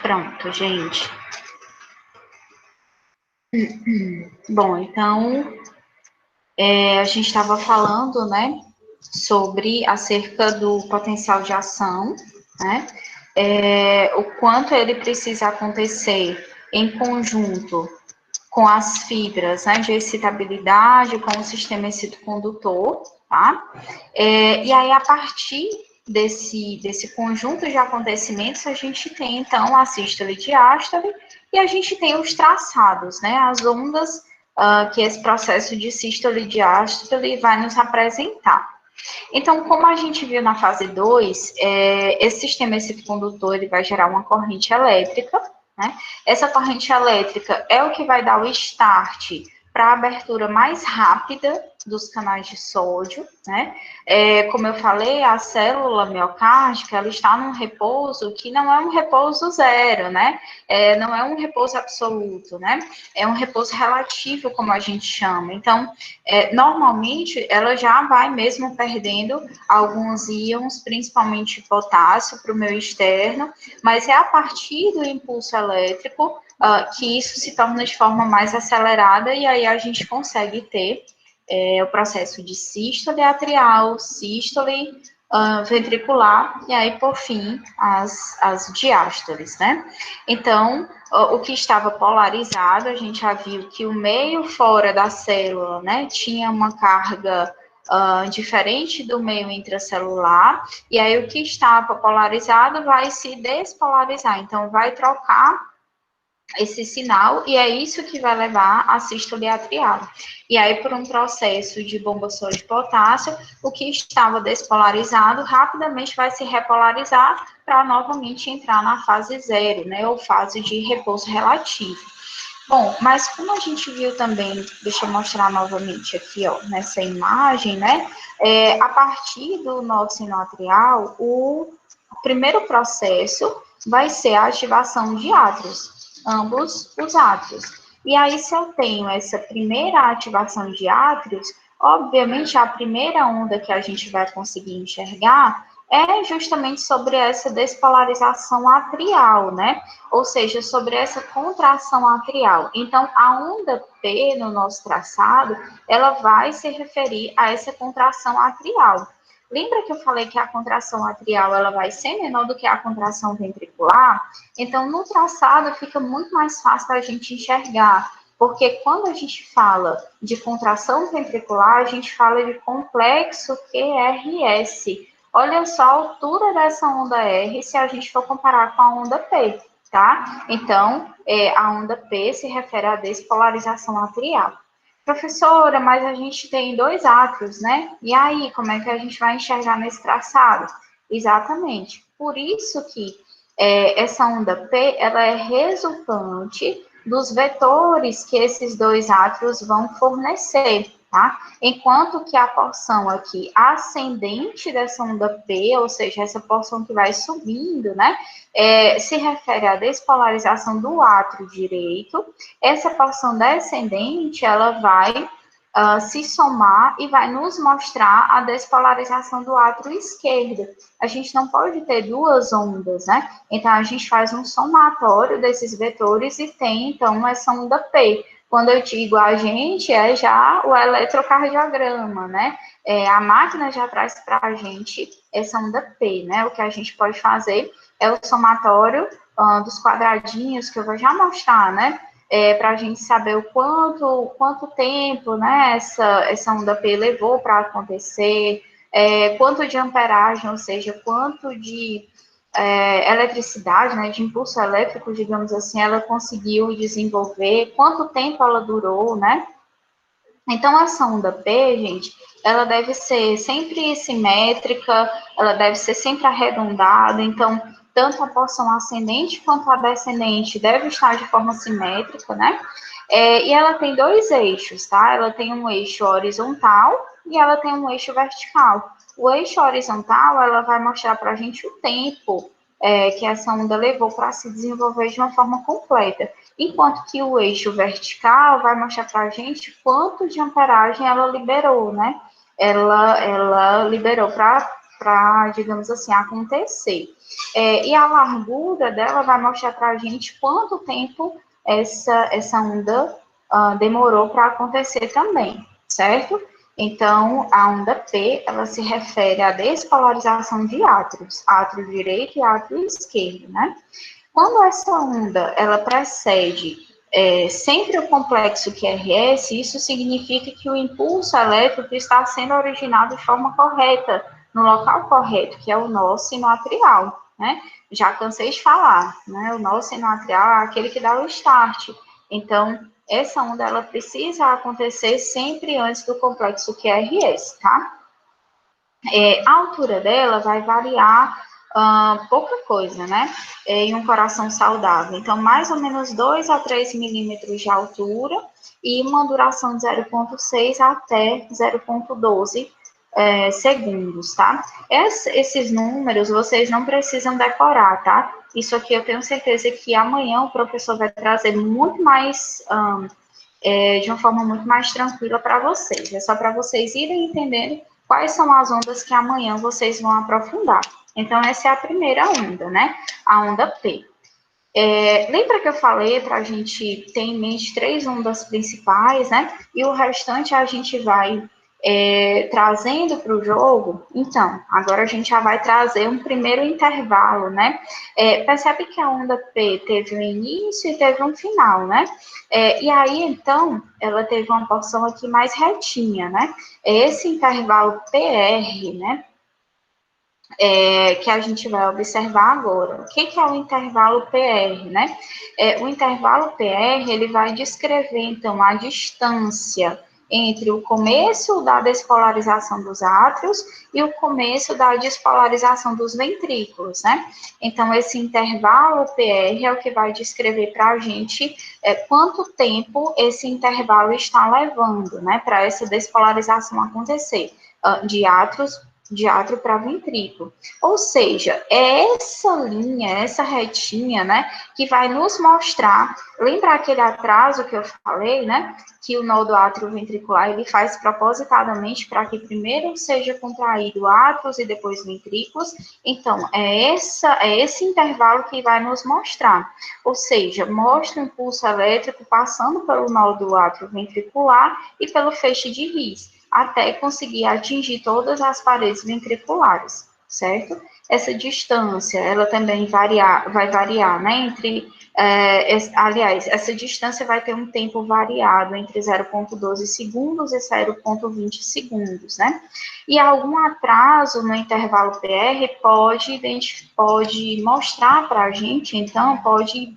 Pronto, gente. Bom, então, a gente estava falando, né, acerca do potencial de ação, né, o quanto ele precisa acontecer em conjunto com as fibras, né, de excitabilidade, com o sistema excitocondutor, tá? E aí, a partir desse conjunto de acontecimentos, a gente tem, então, a sístole e diástole, e a gente tem os traçados, né, as ondas que esse processo de sístole e diástole vai nos apresentar. Então, como a gente viu na fase 2, esse sistema excitocondutor ele vai gerar uma corrente elétrica, né? Essa corrente elétrica é o que vai dar o start para a abertura mais rápida dos canais de sódio, né? Como eu falei, a célula miocárdica, ela está num repouso que não é um repouso zero, né? Não é um repouso absoluto, né? É um repouso relativo, como a gente chama. Então, normalmente, ela já vai mesmo perdendo alguns íons, principalmente potássio, para o meio externo, mas é a partir do impulso elétrico que isso se torna de forma mais acelerada e aí a gente consegue ter o processo de sístole atrial, sístole ventricular e aí, por fim, as diástoles, né? Então, o que estava polarizado, a gente já viu que o meio fora da célula, né, tinha uma carga diferente do meio intracelular, e aí o que estava polarizado vai se despolarizar, então vai trocar esse sinal, e é isso que vai levar à sístole atrial. E aí, por um processo de bomba sódio de potássio, o que estava despolarizado rapidamente vai se repolarizar para novamente entrar na fase zero, né, ou fase de repouso relativo. Bom, mas como a gente viu também, deixa eu mostrar novamente aqui, ó, nessa imagem, né, a partir do nó sinoatrial, o primeiro processo vai ser a ativação de átrios, ambos os átrios. E aí, se eu tenho essa primeira ativação de átrios, obviamente a primeira onda que a gente vai conseguir enxergar é justamente sobre essa despolarização atrial, né? Ou seja, sobre essa contração atrial. Então, a onda P no nosso traçado, ela vai se referir a essa contração atrial. Lembra que eu falei que a contração atrial ela vai ser menor do que a contração ventricular? Então, no traçado fica muito mais fácil a gente enxergar Porque quando a gente fala de contração ventricular, a gente fala de complexo QRS. Olha só a altura dessa onda R se a gente for comparar com a onda P, tá? Então, a onda P se refere à despolarização atrial. Professora, mas a gente tem 2 átrios, né? E aí, como é que a gente vai enxergar nesse traçado? Exatamente. Por isso que essa onda P, ela é resultante dos vetores que esses 2 átrios vão fornecer, tá? Enquanto que a porção aqui ascendente dessa onda P, ou seja, essa porção que vai subindo, né, se refere à despolarização do átrio direito. Essa porção descendente, ela vai se somar e vai nos mostrar a despolarização do átrio esquerdo. A gente não pode ter 2 ondas, né? Então, a gente faz um somatório desses vetores e tem, então, essa onda P. Quando eu digo a gente, é já o eletrocardiograma, né? A máquina já traz para a gente essa onda P, né? O que a gente pode fazer é o somatório dos quadradinhos, que eu vou já mostrar, né? Para a gente saber o quanto tempo, né, essa onda P levou para acontecer, quanto de amperagem, ou seja, quanto de eletricidade, né, de impulso elétrico, digamos assim, ela conseguiu desenvolver, quanto tempo ela durou, né? Então, essa onda P, gente, ela deve ser sempre simétrica, ela deve ser sempre arredondada, então, tanto a porção ascendente quanto a descendente deve estar de forma simétrica, né? E ela tem 2 eixos, tá? Ela tem um eixo horizontal e ela tem um eixo vertical. O eixo horizontal, ela vai mostrar para a gente o tempo que essa onda levou para se desenvolver de uma forma completa. Enquanto que o eixo vertical vai mostrar para a gente quanto de amperagem ela liberou, né? Ela liberou para, digamos assim, acontecer. E a largura dela vai mostrar para a gente quanto tempo essa onda demorou para acontecer também, certo? Então, a onda P, ela se refere à despolarização de átrios, átrio direito e átrio esquerdo, né? Quando essa onda, ela precede sempre o complexo QRS, isso significa que o impulso elétrico está sendo originado de forma correta, no local correto, que é o nó sinoatrial, né? Já cansei de falar, né? O nó sinoatrial é aquele que dá o start. Então, essa onda, ela precisa acontecer sempre antes do complexo QRS, tá? A altura dela vai variar pouca coisa, né? Em um coração saudável. Então, mais ou menos 2 a 3 milímetros de altura e uma duração de 0,6 até 0,12 segundos, tá? Esses números vocês não precisam decorar, tá? Isso aqui eu tenho certeza que amanhã o professor vai trazer muito mais, de uma forma muito mais tranquila para vocês. É só para vocês irem entendendo quais são as ondas que amanhã vocês vão aprofundar. Então, essa é a primeira onda, né? A onda P. Lembra que eu falei para a gente ter em mente 3 ondas principais, né? E o restante a gente vai trazendo para o jogo. Então, agora a gente já vai trazer um primeiro intervalo, né? Percebe que a onda P teve um início e teve um final, né? E aí, então, ela teve uma porção aqui mais retinha, né? Esse intervalo PR, né? Que a gente vai observar agora. O que é o intervalo PR, né? O intervalo PR, ele vai descrever, então, a distância entre o começo da despolarização dos átrios e o começo da despolarização dos ventrículos, né? Então, esse intervalo PR é o que vai descrever para a gente quanto tempo esse intervalo está levando, né, para essa despolarização acontecer de átrio para ventrículo. Ou seja, é essa linha, essa retinha, né, que vai nos mostrar, lembra aquele atraso que eu falei, né, que o nó do átrio ventricular, ele faz propositadamente para que primeiro seja contraído átrios e depois ventrículos. Então, é esse intervalo que vai nos mostrar. Ou seja, mostra o impulso elétrico passando pelo nó do átrio ventricular e pelo feixe de His, até conseguir atingir todas as paredes ventriculares, certo? Essa distância, ela também vai variar, né, entre Aliás, essa distância vai ter um tempo variado entre 0,12 segundos e 0,20 segundos, né? E algum atraso no intervalo PR pode mostrar para a gente, então, pode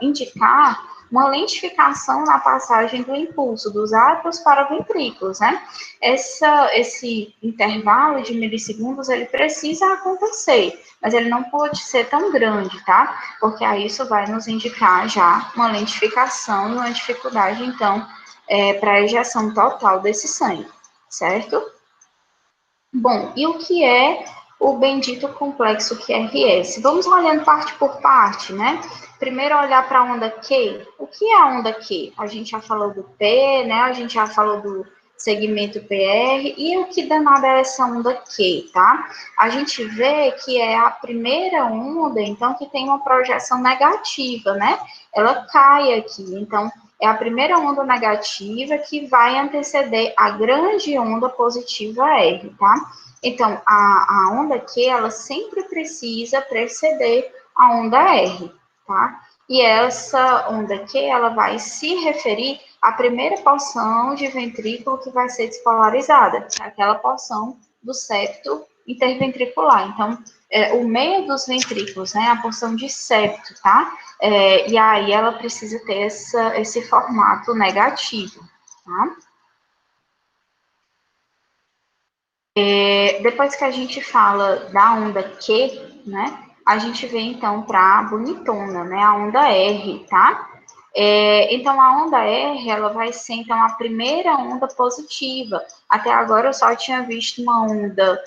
indicar uma lentificação na passagem do impulso dos átomos para ventrículos, né? Esse intervalo de milissegundos, ele precisa acontecer, mas ele não pode ser tão grande, tá? Porque aí isso vai nos indicar já uma lentificação, uma dificuldade, então, para a ejeção total desse sangue, certo? Bom, e o que é o bendito complexo QRS? Vamos olhando parte por parte, né? Primeiro olhar para a onda Q. O que é a onda Q? A gente já falou do P, né? A gente já falou do segmento PR. E o que danada é essa onda Q, tá? A gente vê que é a primeira onda, então, que tem uma projeção negativa, né? Ela cai aqui, então, é a primeira onda negativa que vai anteceder a grande onda positiva R, tá? Então, a onda Q, ela sempre precisa preceder a onda R, tá? E essa onda Q, ela vai se referir à primeira porção de ventrículo que vai ser despolarizada, que é aquela porção do septo interventricular. Então, o meio dos ventrículos, né, a porção de septo, tá? E aí ela precisa ter esse formato negativo, tá? Depois que a gente fala da onda Q, né, a gente vem então para a bonitona, né, a onda R, tá? Então, a onda R, ela vai ser, então, a primeira onda positiva. Até agora, eu só tinha visto uma onda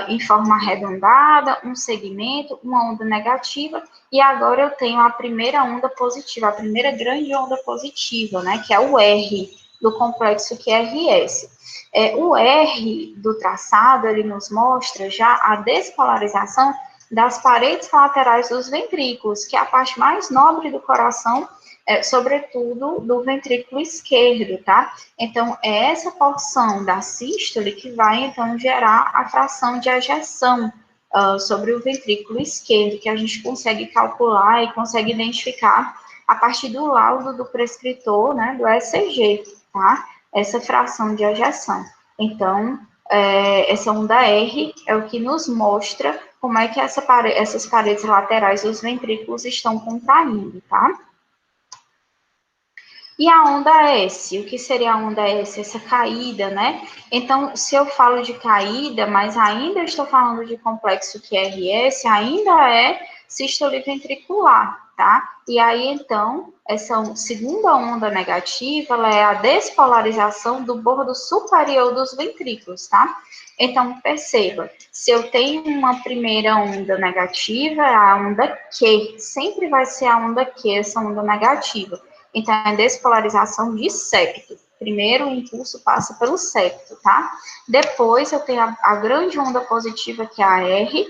em forma arredondada, um segmento, uma onda negativa, e agora eu tenho a primeira onda positiva, a primeira grande onda positiva, né, que é o R, do complexo QRS. O R do traçado, ele nos mostra já a despolarização das paredes laterais dos ventrículos, que é a parte mais nobre do coração, sobretudo do ventrículo esquerdo, tá? Então, é essa porção da sístole que vai, então, gerar a fração de ejeção sobre o ventrículo esquerdo, que a gente consegue calcular e consegue identificar a partir do laudo do prescritor, né, do ECG, tá? Essa fração de ejeção. Então, essa onda R é o que nos mostra como é que essas paredes laterais dos ventrículos estão contraindo, tá? E a onda S, o que seria a onda S? Essa caída, né? Então, se eu falo de caída, mas ainda estou falando de complexo QRS, ainda é sístole ventricular, tá? E aí, então, essa segunda onda negativa, ela é a despolarização do bordo superior dos ventrículos, tá? Então, perceba, se eu tenho uma primeira onda negativa, é a onda Q, sempre vai ser a onda Q, essa onda negativa. Então, é despolarização de septo. Primeiro, o impulso passa pelo septo, tá? Depois, eu tenho a grande onda positiva, que é a R,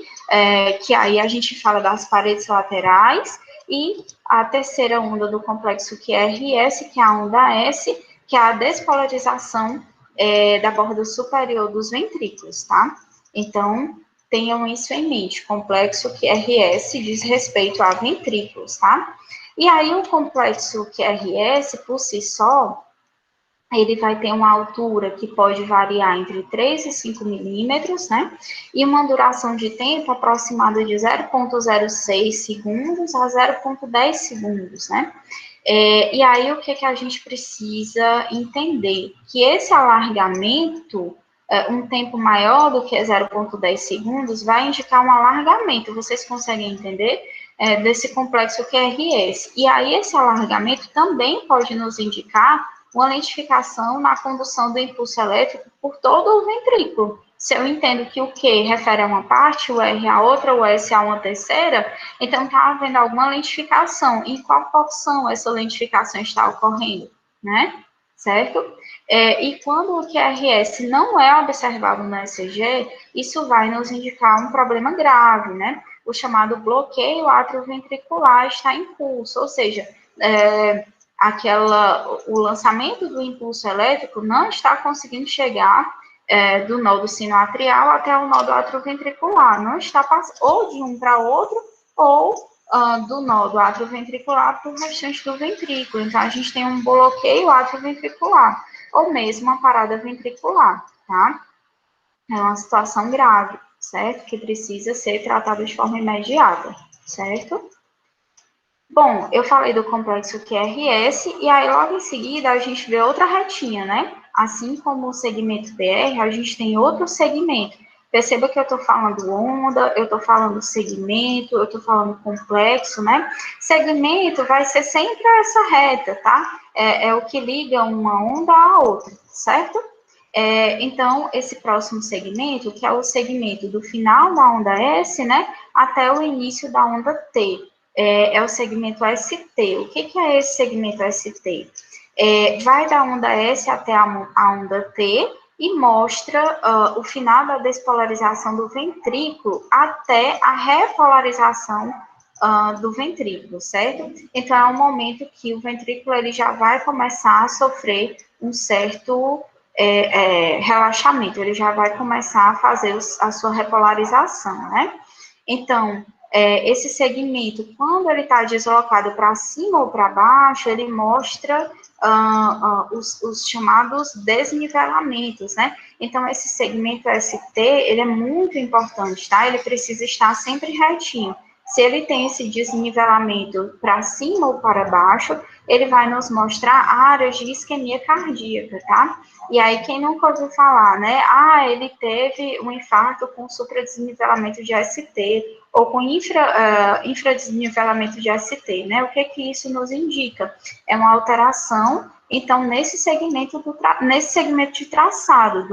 que aí a gente fala das paredes laterais, e a terceira onda do complexo, que é RS, que é a onda S, que é a despolarização da borda superior dos ventrículos, tá? Então, tenham isso em mente. Complexo que RS diz respeito a ventrículos, tá? E aí, o complexo QRS, por si só, ele vai ter uma altura que pode variar entre 3 e 5 milímetros, né? E uma duração de tempo aproximada de 0,06 segundos a 0,10 segundos, né? E aí, o que a gente precisa entender? Que esse alargamento, um tempo maior do que 0,10 segundos, vai indicar um alargamento. Vocês conseguem entender? Desse complexo QRS. E aí, esse alargamento também pode nos indicar uma lentificação na condução do impulso elétrico por todo o ventrículo. Se eu entendo que o Q refere a uma parte, o R a outra, o S a uma terceira, então está havendo alguma lentificação. Em qual porção essa lentificação está ocorrendo, né? Certo? E quando o QRS não é observado no ECG, isso vai nos indicar um problema grave, né? O chamado bloqueio atrioventricular está em curso, ou seja, o lançamento do impulso elétrico não está conseguindo chegar do nodo sinoatrial até o nodo atrioventricular, não está passando ou de um para outro, ou do nó do atrioventricular para o restante do ventrículo. Então, a gente tem um bloqueio atrioventricular, ou mesmo uma parada ventricular, tá? É uma situação grave, certo? Que precisa ser tratada de forma imediata, certo? Bom, eu falei do complexo QRS, e aí logo em seguida a gente vê outra retinha, né? Assim como o segmento BR, a gente tem outro segmento. Perceba que eu estou falando onda, eu estou falando segmento, eu estou falando complexo, né? Segmento vai ser sempre essa reta, tá? É o que liga uma onda à outra, certo? Então, esse próximo segmento, que é o segmento do final da onda S, né? Até o início da onda T. É o segmento ST. O que é esse segmento ST? Vai da onda S até a onda T e mostra o final da despolarização do ventrículo até a repolarização do ventrículo, certo? Então, é um momento que o ventrículo ele já vai começar a sofrer um certo relaxamento, ele já vai começar a fazer a sua repolarização, né? Então, esse segmento, quando ele está deslocado para cima ou para baixo, ele mostra os chamados desnivelamentos, né? Então, esse segmento ST, ele é muito importante, tá? Ele precisa estar sempre retinho. Se ele tem esse desnivelamento para cima ou para baixo, ele vai nos mostrar áreas de isquemia cardíaca, tá? E aí, quem nunca ouviu falar, né? Ele teve um infarto com supradesnivelamento de ST, ou com infradesnivelamento de ST, né? O que isso nos indica? É uma alteração, então, nesse segmento de traçado,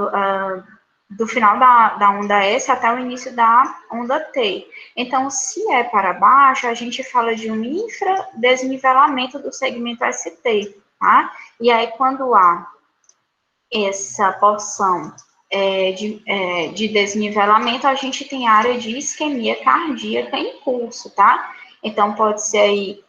do final da onda S até o início da onda T. Então, se é para baixo, a gente fala de um infradesnivelamento do segmento ST, tá? E aí, quando há essa porção de desnivelamento, a gente tem área de isquemia cardíaca em curso, tá? Então, pode ser aí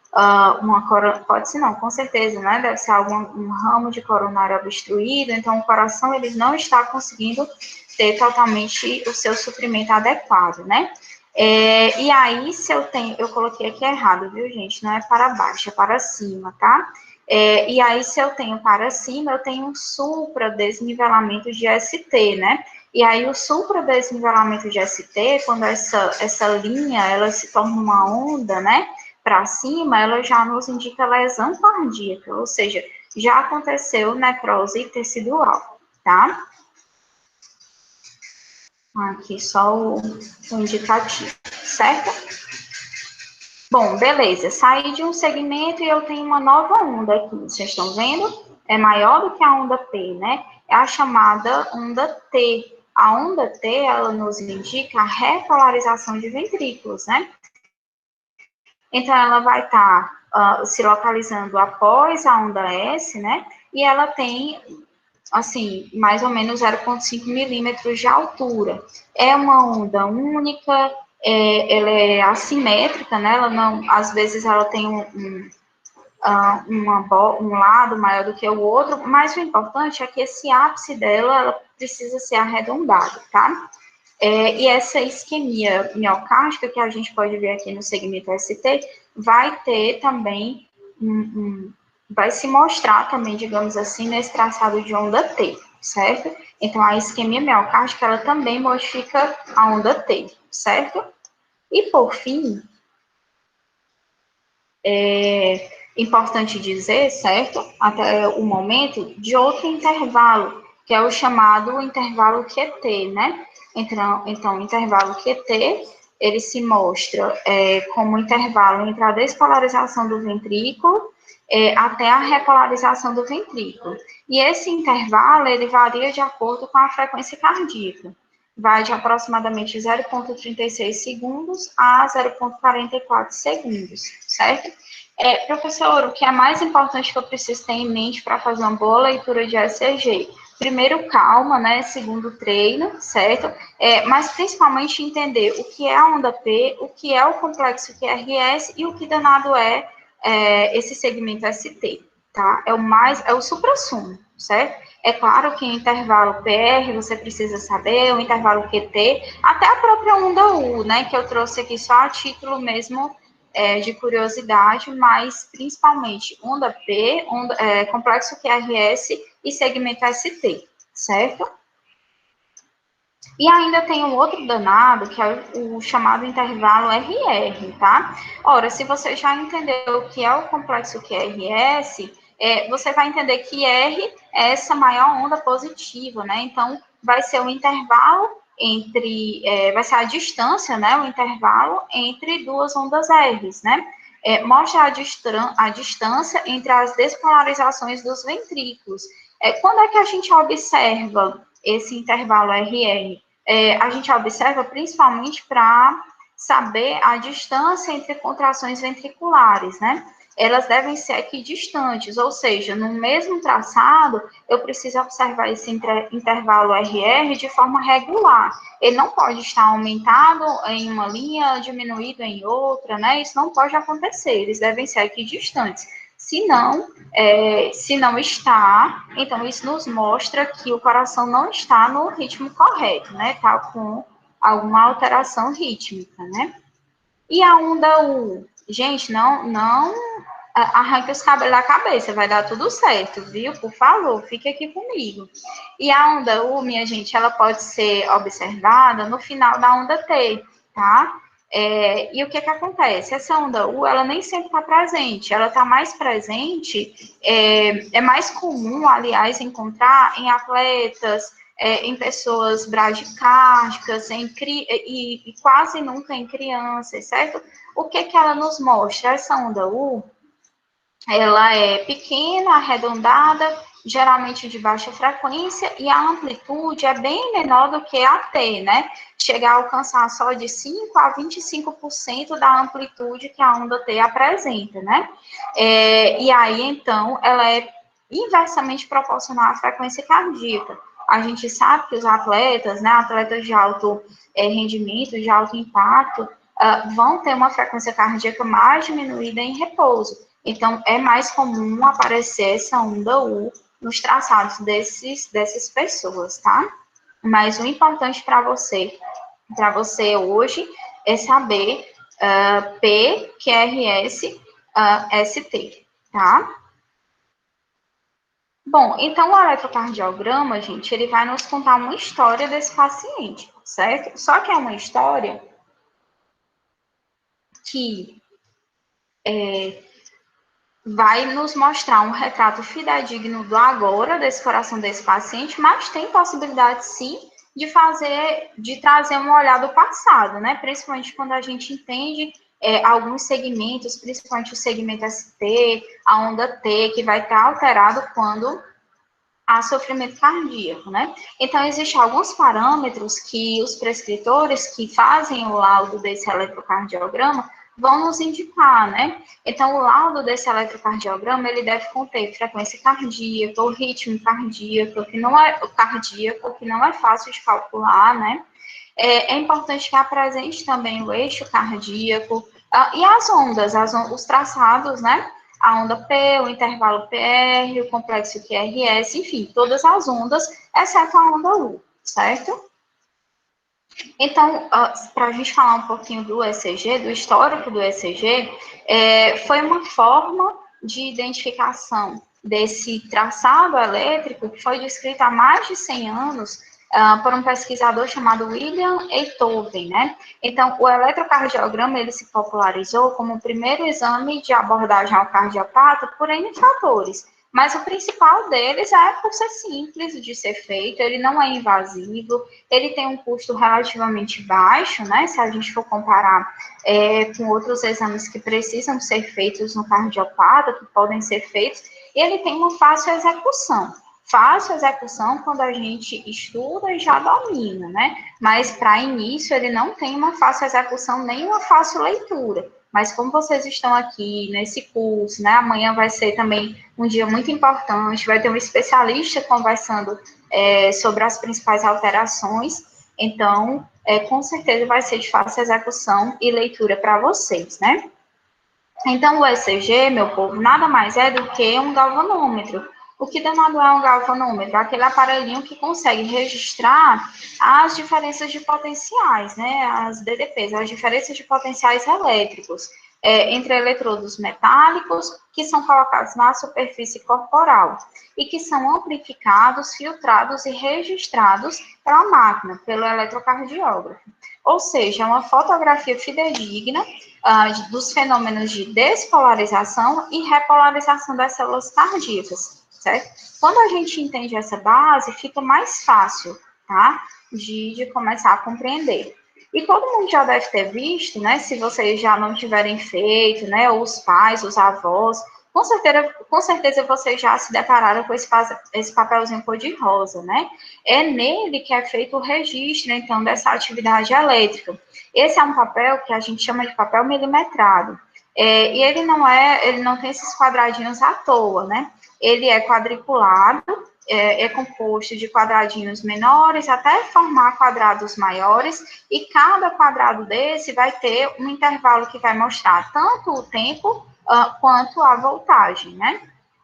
pode ser não, com certeza, né? Deve ser um ramo de coronário obstruído, então o coração ele não está conseguindo ter totalmente o seu suprimento adequado, né? E aí, se eu coloquei aqui errado, viu, gente? Não é para baixo, é para cima, tá? E aí, se eu tenho para cima, eu tenho um supradesnivelamento de ST, né? E aí, o supradesnivelamento de ST, quando essa linha, ela se torna uma onda, né? Para cima, ela já nos indica lesão cardíaca, ou seja, já aconteceu necrose tecidual, tá? Aqui só o indicativo, certo? Bom, beleza. Saí de um segmento e eu tenho uma nova onda aqui. Vocês estão vendo? É maior do que a onda P, né? É a chamada onda T. A onda T, ela nos indica a repolarização de ventrículos, né? Então, ela vai estar se localizando após a onda S, né? E ela tem, assim, mais ou menos 0,5 milímetros de altura. É uma onda única, ela é assimétrica, né? Ela não, às vezes ela tem um lado maior do que o outro, mas o importante é que esse ápice dela ela precisa ser arredondado, tá? E essa isquemia miocárdica, que a gente pode ver aqui no segmento ST, vai ter também, vai se mostrar também, digamos assim, nesse traçado de onda T, certo? Então, a isquemia miocárdica, ela também modifica a onda T, certo? E, por fim, importante dizer, certo? Até o momento, de outro intervalo, que é o chamado intervalo QT, né? Então, o intervalo QT, ele se mostra como intervalo entre a despolarização do ventrículo até a repolarização do ventrículo. E esse intervalo, ele varia de acordo com a frequência cardíaca. Vai de aproximadamente 0,36 segundos a 0,44 segundos, certo? Professor, o que é mais importante que eu preciso ter em mente para fazer uma boa leitura de ECG? Primeiro, calma, né? Segundo, treino, certo? Mas principalmente entender o que é a onda P, o que é o complexo QRS e o que danado esse segmento ST, tá? É o suprassumo, certo? É claro que o intervalo PR você precisa saber, o intervalo QT, até a própria onda U, né? Que eu trouxe aqui só a título mesmo de curiosidade, mas principalmente onda P, complexo QRS e segmento ST, certo? E ainda tem um outro danado, que é o chamado intervalo RR, tá? Ora, se você já entendeu o que é o complexo QRS, você vai entender que R é essa maior onda positiva, né? Então, vai ser o intervalo vai ser a distância, né? O intervalo entre duas ondas R's, né? Mostra a distância entre as despolarizações dos ventrículos. Quando é que a gente observa esse intervalo RR? A gente observa principalmente para saber a distância entre contrações ventriculares, né? Elas devem ser equidistantes, ou seja, no mesmo traçado, eu preciso observar esse intervalo RR de forma regular. Ele não pode estar aumentado em uma linha, diminuído em outra, né? Isso não pode acontecer, eles devem ser equidistantes. Se não está, então isso nos mostra que o coração não está no ritmo correto, né? Está com alguma alteração rítmica, né? E a onda U? Gente, não arranque os cabelos da cabeça, vai dar tudo certo, viu? Por favor, fique aqui comigo. E a onda U, minha gente, ela pode ser observada no final da onda T, tá? E o que acontece? Essa onda U, ela nem sempre está presente, ela está mais presente, é mais comum, aliás, encontrar em atletas, em pessoas bradicárdicas, e quase nunca em crianças, certo? O que ela nos mostra? Essa onda U, ela é pequena, arredondada, geralmente de baixa frequência, e a amplitude é bem menor do que a T, né? Chega a alcançar só de 5 a 25% da amplitude que a onda T apresenta, né? E aí, então, ela é inversamente proporcional à frequência cardíaca. A gente sabe que os atletas, né, atletas de alto rendimento, de alto impacto, vão ter uma frequência cardíaca mais diminuída em repouso. Então, é mais comum aparecer essa onda U nos traçados dessas pessoas, tá? Mas o importante para você hoje, é saber P, QRS, ST, tá? Bom, então o eletrocardiograma, gente, ele vai nos contar uma história desse paciente, certo? Só que é uma história que vai nos mostrar um retrato fidedigno do agora, desse coração desse paciente, mas tem possibilidade, sim, de trazer um olhar do passado, né? Principalmente quando a gente entende alguns segmentos, principalmente o segmento ST, a onda T, que vai estar alterado quando há sofrimento cardíaco, né? Então, existem alguns parâmetros que os prescritores que fazem o laudo desse eletrocardiograma vão nos indicar, né? Então, o laudo desse eletrocardiograma, ele deve conter frequência cardíaca, ou ritmo cardíaco, que não é fácil de calcular, né? É importante que apresente também o eixo cardíaco, e as ondas, os traçados, né? A onda P, o intervalo PR, o complexo QRS, enfim, todas as ondas, exceto a onda U, certo? Então, para a gente falar um pouquinho do ECG, do histórico do ECG, foi uma forma de identificação desse traçado elétrico que foi descrito há mais de 100 anos por um pesquisador chamado William Einthoven, né? Então, o eletrocardiograma, ele se popularizou como o primeiro exame de abordagem ao cardiopata por N fatores, mas o principal deles é por ser simples de ser feito, ele não é invasivo, ele tem um custo relativamente baixo, né? Se a gente for comparar com outros exames que precisam ser feitos no cardiopata, que podem ser feitos, e ele tem uma fácil execução. Fácil execução quando a gente estuda e já domina, né? Mas para início ele não tem uma fácil execução nem uma fácil leitura. Mas como vocês estão aqui nesse curso, né? Amanhã vai ser também um dia muito importante, vai ter um especialista conversando sobre as principais alterações. Então, com certeza vai ser de fácil execução e leitura para vocês, né? Então, o ECG, meu povo, nada mais é do que um galvanômetro. O que danado é um galvanômetro? Aquele aparelhinho que consegue registrar as diferenças de potenciais, né? As DDPs, as diferenças de potenciais elétricos. entre eletrodos metálicos que são colocados na superfície corporal e que são amplificados, filtrados e registrados pela máquina, pelo eletrocardiógrafo. Ou seja, uma fotografia fidedigna dos fenômenos de despolarização e repolarização das células cardíacas, certo? Quando a gente entende essa base, fica mais fácil, tá? De começar a compreender. E todo mundo já deve ter visto, né? Se vocês já não tiverem feito, né? Ou os pais, os avós, com certeza vocês já se depararam com esse papelzinho cor-de-rosa, né? É nele que é feito o registro, então, dessa atividade elétrica. Esse é um papel que a gente chama de papel milimetrado. E ele não tem esses quadradinhos à toa, né? Ele é quadriculado, é composto de quadradinhos menores até formar quadrados maiores, e cada quadrado desse vai ter um intervalo que vai mostrar tanto o tempo quanto a voltagem, né?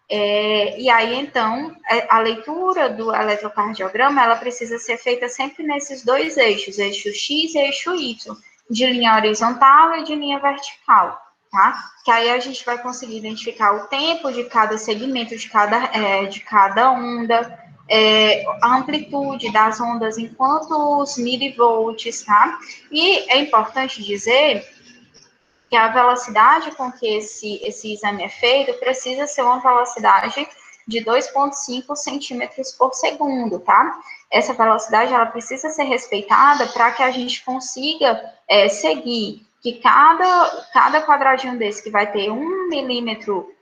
E aí, então, a leitura do eletrocardiograma, ela precisa ser feita sempre nesses dois eixos, eixo X e eixo Y, de linha horizontal e de linha vertical, tá? Que aí a gente vai conseguir identificar o tempo de cada segmento, de cada onda, a amplitude das ondas em quantos milivolts, tá? E é importante dizer que a velocidade com que esse exame é feito precisa ser uma velocidade de 2,5 centímetros por segundo, tá? Essa velocidade, ela precisa ser respeitada para que a gente consiga seguir que cada quadradinho desse que vai ter 1 milímetro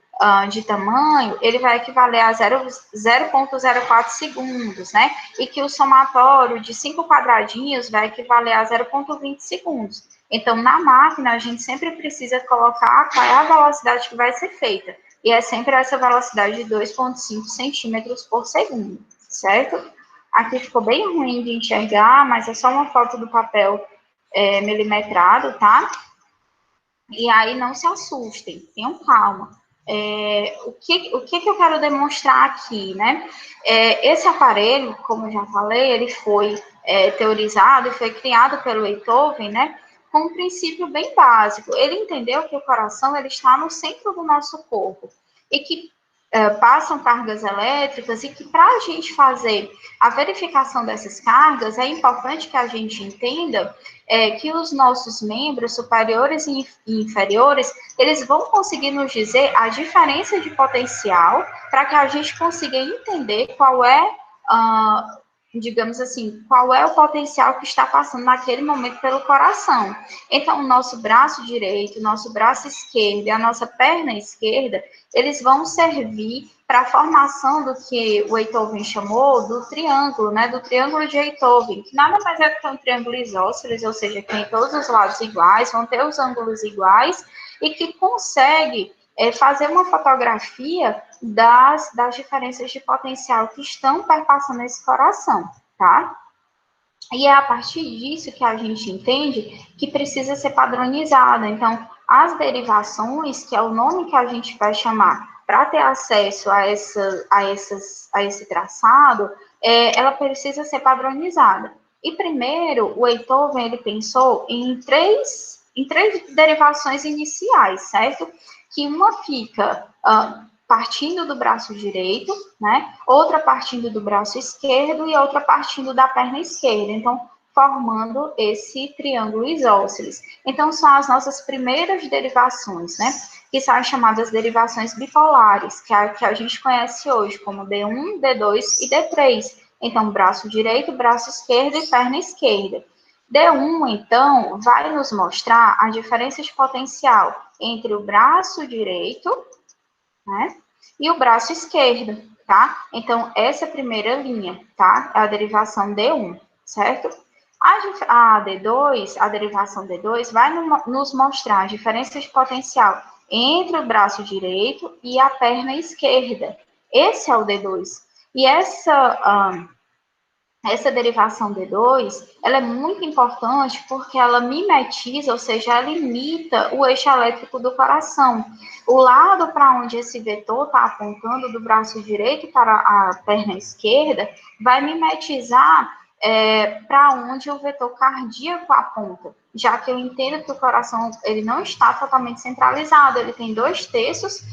de tamanho, ele vai equivaler a 0,04 segundos, né? E que o somatório de 5 quadradinhos vai equivaler a 0,20 segundos. Então, na máquina, a gente sempre precisa colocar qual é a velocidade que vai ser feita. E é sempre essa velocidade de 2,5 centímetros por segundo, certo? Aqui ficou bem ruim de enxergar, mas é só uma foto do papel milimetrado, tá? E aí não se assustem, tenham calma. O que eu quero demonstrar aqui, né? Esse aparelho, como eu já falei, ele foi teorizado e foi criado pelo Beethoven, né? Com um princípio bem básico. Ele entendeu que o coração ele está no centro do nosso corpo e que passam cargas elétricas e que para a gente fazer a verificação dessas cargas, é importante que a gente entenda que os nossos membros superiores e inferiores, eles vão conseguir nos dizer a diferença de potencial para que a gente consiga entender qual é digamos assim, qual é o potencial que está passando naquele momento pelo coração. Então, o nosso braço direito, o nosso braço esquerdo e a nossa perna esquerda, eles vão servir para a formação do que o Beethoven chamou do triângulo, né, do triângulo de Beethoven, que nada mais é do que um triângulo isósceles, ou seja, que tem todos os lados iguais, vão ter os ângulos iguais, e que consegue fazer uma fotografia das diferenças de potencial que estão perpassando esse coração, tá? E é a partir disso que a gente entende que precisa ser padronizada. Então, as derivações, que é o nome que a gente vai chamar para ter acesso a esse traçado, ela precisa ser padronizada. E primeiro, o Beethoven, ele pensou em três derivações iniciais, certo? Que uma fica partindo do braço direito, né? Outra partindo do braço esquerdo e outra partindo da perna esquerda. Então, formando esse triângulo isósceles. Então, são as nossas primeiras derivações, né? Que são as chamadas derivações bipolares, que a gente conhece hoje como D1, D2 e D3. Então, braço direito, braço esquerdo e perna esquerda. D1, então, vai nos mostrar a diferença de potencial entre o braço direito, né, e o braço esquerdo, tá? Então, essa é a primeira linha, tá? É a derivação D1, certo? A D2, a derivação D2, vai nos mostrar a diferença de potencial entre o braço direito e a perna esquerda. Esse é o D2. E essa derivação D2, ela é muito importante porque ela mimetiza, ou seja, ela imita o eixo elétrico do coração. O lado para onde esse vetor está apontando, do braço direito para a perna esquerda, vai mimetizar para onde o vetor cardíaco aponta, já que eu entendo que o coração ele não está totalmente centralizado, ele tem 2/3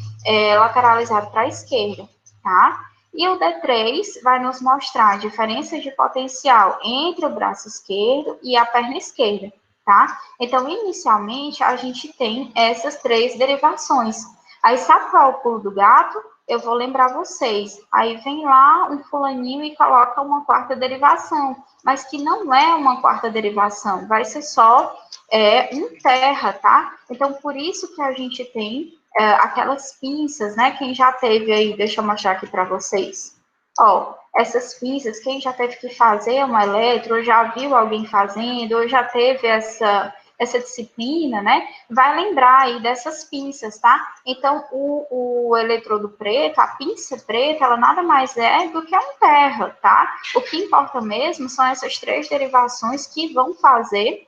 lateralizado para a esquerda, tá? E o D3 vai nos mostrar a diferença de potencial entre o braço esquerdo e a perna esquerda, tá? Então, inicialmente, a gente tem essas 3 derivações. Aí, sabe qual é o pulo do gato? Eu vou lembrar vocês. Aí vem lá um fulaninho e coloca uma 4ª derivação, mas que não é uma 4ª derivação, vai ser só um terra, tá? Então, por isso que a gente tem aquelas pinças, né? Quem já teve aí, deixa eu mostrar aqui para vocês. Ó, essas pinças, quem já teve que fazer uma eletro, ou já viu alguém fazendo, ou já teve essa disciplina, né? Vai lembrar aí dessas pinças, tá? Então, o eletrodo preto, a pinça preta, ela nada mais é do que um terra, tá? O que importa mesmo são essas 3 derivações que vão fazer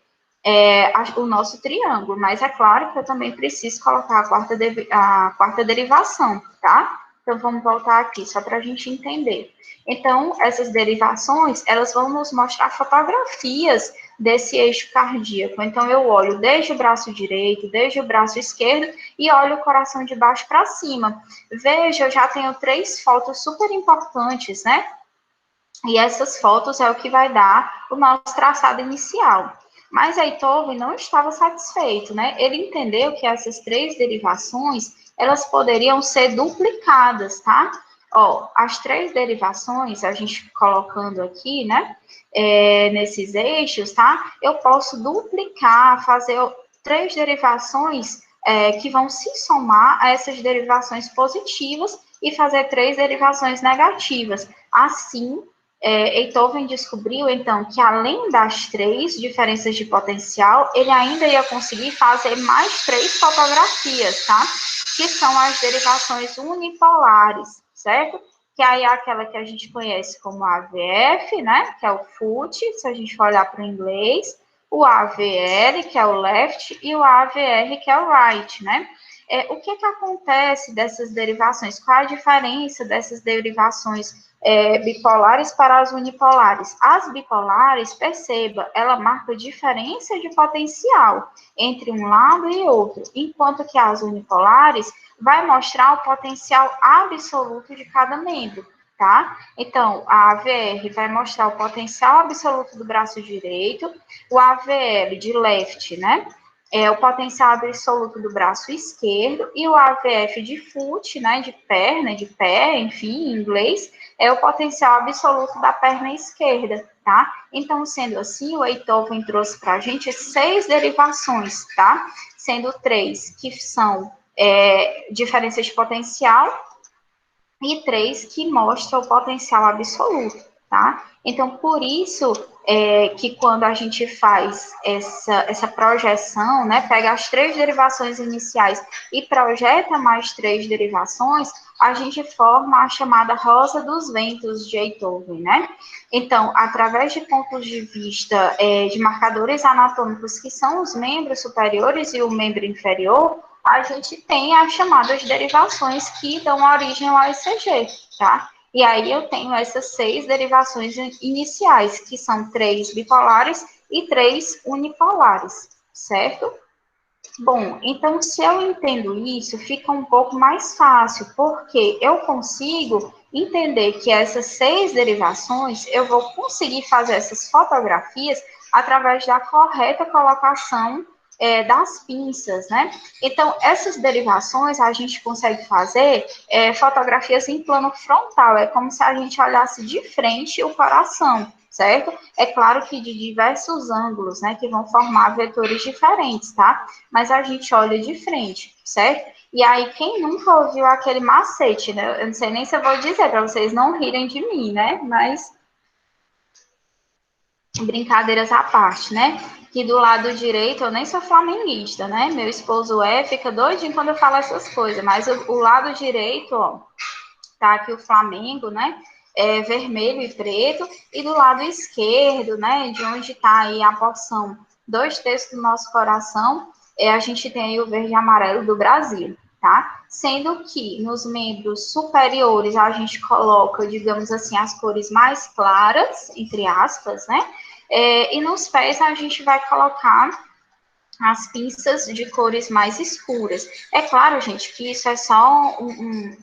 o nosso triângulo, mas é claro que eu também preciso colocar a quarta derivação, tá? Então, vamos voltar aqui, só para a gente entender. Então, essas derivações, elas vão nos mostrar fotografias desse eixo cardíaco. Então, eu olho desde o braço direito, desde o braço esquerdo, e olho o coração de baixo para cima. Veja, eu já tenho 3 fotos super importantes, né? E essas fotos é o que vai dar o nosso traçado inicial. Mas Einthoven não estava satisfeito, né? Ele entendeu que essas 3 derivações, elas poderiam ser duplicadas, tá? Ó, as 3 derivações, a gente colocando aqui, né? Nesses eixos, tá? Eu posso duplicar, fazer 3 derivações que vão se somar a essas derivações positivas e fazer 3 derivações negativas. Assim, Einthoven descobriu, então, que além das 3 diferenças de potencial, ele ainda ia conseguir fazer mais 3 fotografias, tá? Que são as derivações unipolares, certo? Que aí é aquela que a gente conhece como AVF, né? Que é o foot, se a gente for olhar para o inglês, o AVL, que é o left, e o AVR, que é o right, né? O que acontece dessas derivações? Qual a diferença dessas derivações bipolares para as unipolares? As bipolares, perceba, ela marca diferença de potencial entre um lado e outro, enquanto que as unipolares vai mostrar o potencial absoluto de cada membro, tá? Então, a AVR vai mostrar o potencial absoluto do braço direito, o AVL de left, né? O potencial absoluto do braço esquerdo, e o AVF de foot, né, de perna, de pé, enfim, em inglês, é o potencial absoluto da perna esquerda, tá? Então, sendo assim, o Einthoven trouxe para a gente 6 derivações, tá? Sendo 3 que são diferenças de potencial e 3 que mostram o potencial absoluto, tá? Então, por isso que quando a gente faz essa projeção, né, pega as 3 derivações iniciais e projeta mais 3 derivações, a gente forma a chamada rosa dos ventos de Einthoven, né? Então, através de pontos de vista de marcadores anatômicos que são os membros superiores e o membro inferior, a gente tem as chamadas derivações que dão origem ao ECG, tá? E aí eu tenho essas 6 derivações iniciais, que são 3 bipolares e 3 unipolares, certo? Bom, então se eu entendo isso, fica um pouco mais fácil, porque eu consigo entender que essas 6 derivações, eu vou conseguir fazer essas fotografias através da correta colocação das pinças, né? Então, essas derivações a gente consegue fazer fotografias em plano frontal, é como se a gente olhasse de frente o coração, certo? É claro que de diversos ângulos, né, que vão formar vetores diferentes, tá? Mas a gente olha de frente, certo? E aí, quem nunca ouviu aquele macete, né? Eu não sei nem se eu vou dizer para vocês não rirem de mim, né? Mas brincadeiras à parte, né? Que do lado direito eu nem sou flamenguista, né? Meu esposo fica doidinho quando eu falo essas coisas, mas o lado direito, ó, tá aqui o Flamengo, né? Vermelho e preto, e do lado esquerdo, né? De onde está aí a porção 2/3 do nosso coração, a gente tem aí o verde e amarelo do Brasil. tá? Sendo que nos membros superiores a gente coloca, digamos assim, as cores mais claras, entre aspas, né? E nos pés a gente vai colocar as pinças de cores mais escuras. É claro, gente, que isso é só um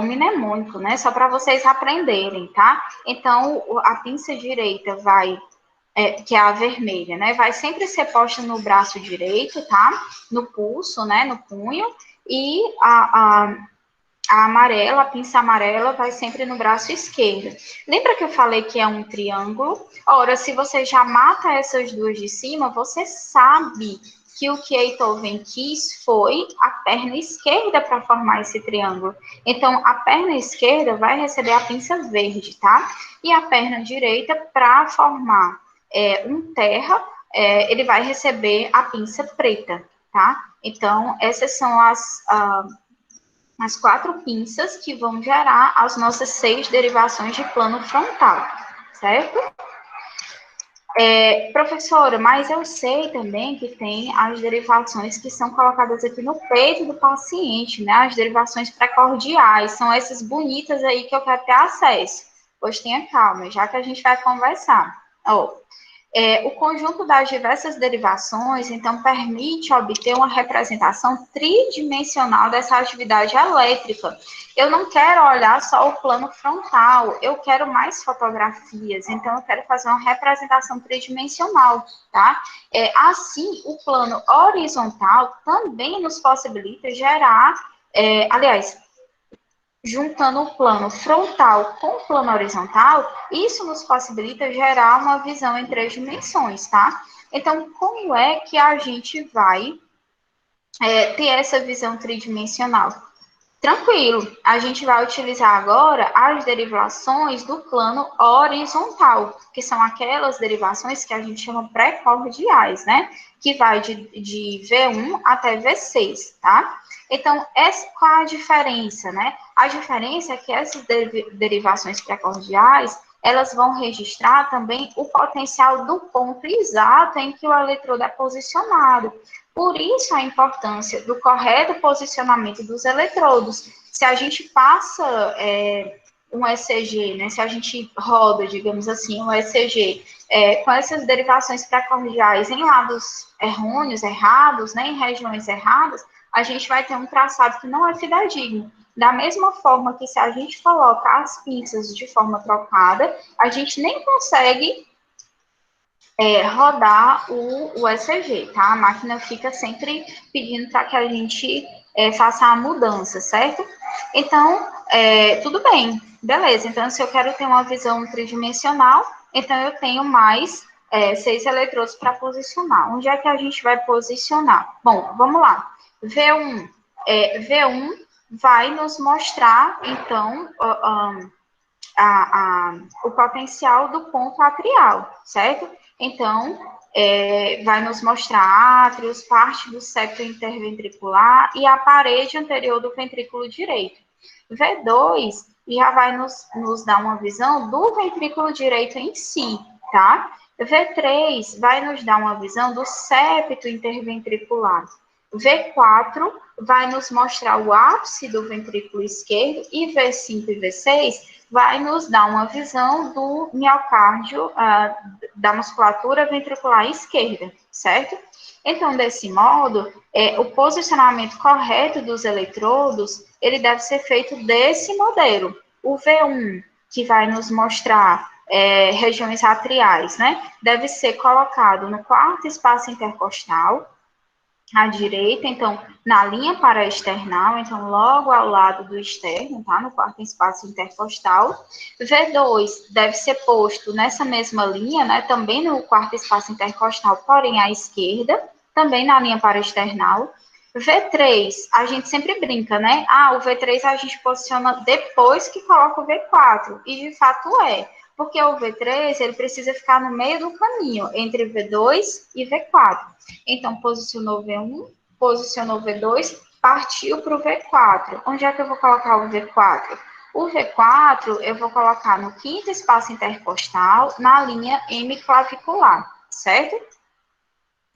mnemônico, né? Só para vocês aprenderem, tá? Então, a pinça direita vai, que é a vermelha, né? Vai sempre ser posta no braço direito, tá? No pulso, né? No punho. E a amarela, a pinça amarela, vai sempre no braço esquerdo. Lembra que eu falei que é um triângulo? Ora, se você já mata essas duas de cima, você sabe que o que Beethoven quis foi a perna esquerda para formar esse triângulo. Então, a perna esquerda vai receber a pinça verde, tá? E a perna direita, para formar um terra, ele vai receber a pinça preta, tá? Então, essas são as 4 pinças que vão gerar as nossas 6 derivações de plano frontal, certo? Professora, mas eu sei também que tem as derivações que são colocadas aqui no peito do paciente, né? As derivações precordiais, são essas bonitas aí que eu quero ter acesso. Pois tenha calma, já que a gente vai conversar. O conjunto das diversas derivações, então, permite obter uma representação tridimensional dessa atividade elétrica. Eu não quero olhar só o plano frontal, eu quero mais fotografias, então eu quero fazer uma representação tridimensional, tá? Assim, o plano horizontal também nos possibilita gerar, aliás, juntando o plano frontal com o plano horizontal, isso nos possibilita gerar uma visão em 3 dimensões, tá? Então, como é que a gente vai ter essa visão tridimensional? Tranquilo, a gente vai utilizar agora as derivações do plano horizontal, que são aquelas derivações que a gente chama pré-cordiais, né? Que vai de V1 até V6, tá? Então, qual a diferença, né? A diferença é que essas derivações pré-cordiais, elas vão registrar também o potencial do ponto exato em que o eletrodo é posicionado. Por isso, a importância do correto posicionamento dos eletrodos. Se a gente passa um ECG, né, se a gente roda, digamos assim, um ECG com essas derivações precordiais em lados errôneos, errados, né, em regiões erradas, a gente vai ter um traçado que não é fidedigno. Da mesma forma que se a gente coloca as pinças de forma trocada, a gente nem consegue rodar o ECG, tá? A máquina fica sempre pedindo para que a gente faça a mudança, certo? Então, tudo bem, beleza. Então, se eu quero ter uma visão tridimensional, então eu tenho mais 6 eletrodos para posicionar. Onde é que a gente vai posicionar? Bom, vamos lá. V1, V1 vai nos mostrar, então, o potencial do ponto atrial, certo? Então, vai nos mostrar átrios, parte do septo interventricular e a parede anterior do ventrículo direito. V2 já vai nos dar uma visão do ventrículo direito em si, tá? V3 vai nos dar uma visão do septo interventricular. V4 vai nos mostrar o ápice do ventrículo esquerdo e V5 e V6 vai nos dar uma visão do miocárdio, da musculatura ventricular esquerda, certo? Então, desse modo, o posicionamento correto dos eletrodos, ele deve ser feito desse modelo. O V1, que vai nos mostrar regiões atriais, né? Deve ser colocado no quarto espaço intercostal, à direita, então, na linha paraesternal, então, logo ao lado do externo, tá? No quarto espaço intercostal. V2 deve ser posto nessa mesma linha, né? Também no quarto espaço intercostal, porém à esquerda, também na linha paraesternal. V3, a gente sempre brinca, né? O V3 a gente posiciona depois que coloca o V4, e de fato porque o V3, ele precisa ficar no meio do caminho, entre V2 e V4. Então, posicionou V1, posicionou V2, partiu para o V4. Onde é que eu vou colocar o V4? O V4 eu vou colocar no quinto espaço intercostal, na linha M clavicular, certo?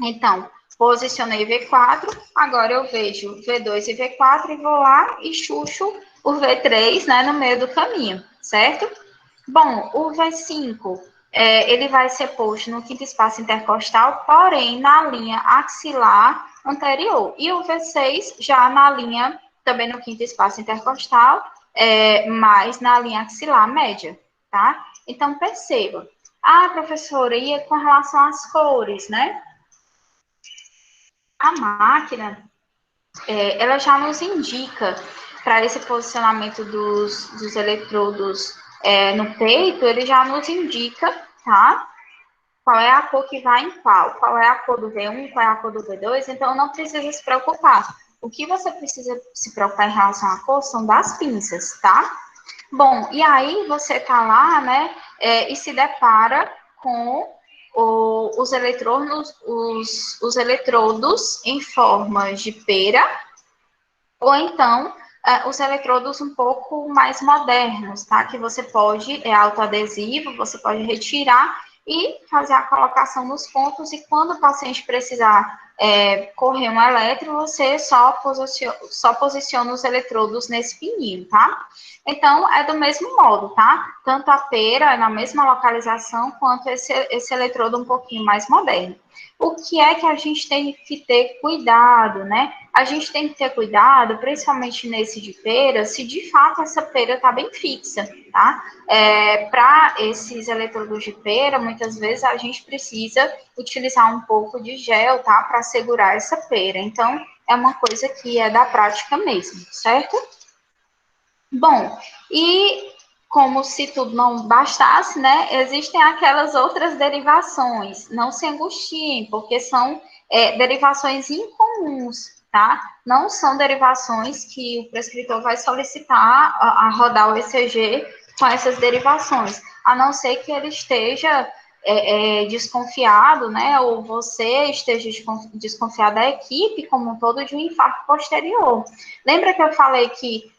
Então, posicionei V4, agora eu vejo V2 e V4 e vou lá e chucho o V3, né, no meio do caminho, certo? Bom, o V5, ele vai ser posto no quinto espaço intercostal, porém na linha axilar anterior. E o V6 já na linha, também no quinto espaço intercostal, mas na linha axilar média, tá? Então, perceba. Ah, professora, e com relação às cores, né? A máquina, ela já nos indica para esse posicionamento dos eletrodos no peito, ele já nos indica, tá? Qual é a cor que vai em qual é a cor do V1, qual é a cor do V2, então não precisa se preocupar. O que você precisa se preocupar em relação à cor são das pinças, tá? Bom, e aí você tá lá, né, e se depara com os eletrodos, os eletrodos em forma de pera, ou então os eletrodos um pouco mais modernos, tá? Que você pode, autoadesivo, você pode retirar e fazer a colocação nos pontos, e quando o paciente precisar correr um eletro, você só posiciona os eletrodos nesse pininho, tá? Então, é do mesmo modo, tá? Tanto a pera é na mesma localização, quanto esse eletrodo um pouquinho mais moderno. O que é que a gente tem que ter cuidado, né? A gente tem que ter cuidado, principalmente nesse de pera, se de fato essa pera está bem fixa, tá? Para esses eletrodos de pera, muitas vezes a gente precisa utilizar um pouco de gel, tá? Para segurar essa pera. Então, é uma coisa que é da prática mesmo, certo? Bom, e como se tudo não bastasse, né? Existem aquelas outras derivações. Não se angustiem, porque são derivações incomuns, tá? Não são derivações que o prescritor vai solicitar a rodar o ECG com essas derivações, a não ser que ele esteja desconfiado, né? Ou você esteja desconfiado da equipe como um todo de um infarto posterior. Lembra que eu falei que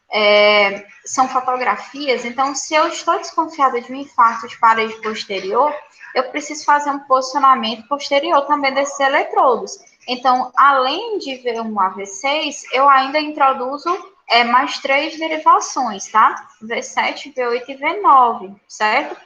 são fotografias, então se eu estou desconfiada de um infarto de parede posterior, eu preciso fazer um posicionamento posterior também desses eletrodos. Então, além de V1 a V6, eu ainda introduzo mais 3 derivações, tá? V7, V8 e V9, certo?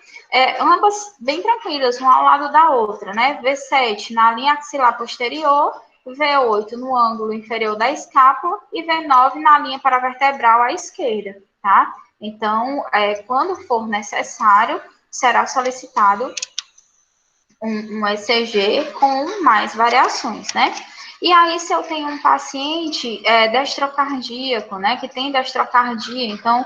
Ambas bem tranquilas, uma ao lado da outra, né? V7 na linha axilar posterior, V8 no ângulo inferior da escápula e V9 na linha paravertebral à esquerda, tá? Então, quando for necessário, será solicitado um ECG com mais variações, né? E aí, se eu tenho um paciente destrocardíaco, né, que tem destrocardia, então,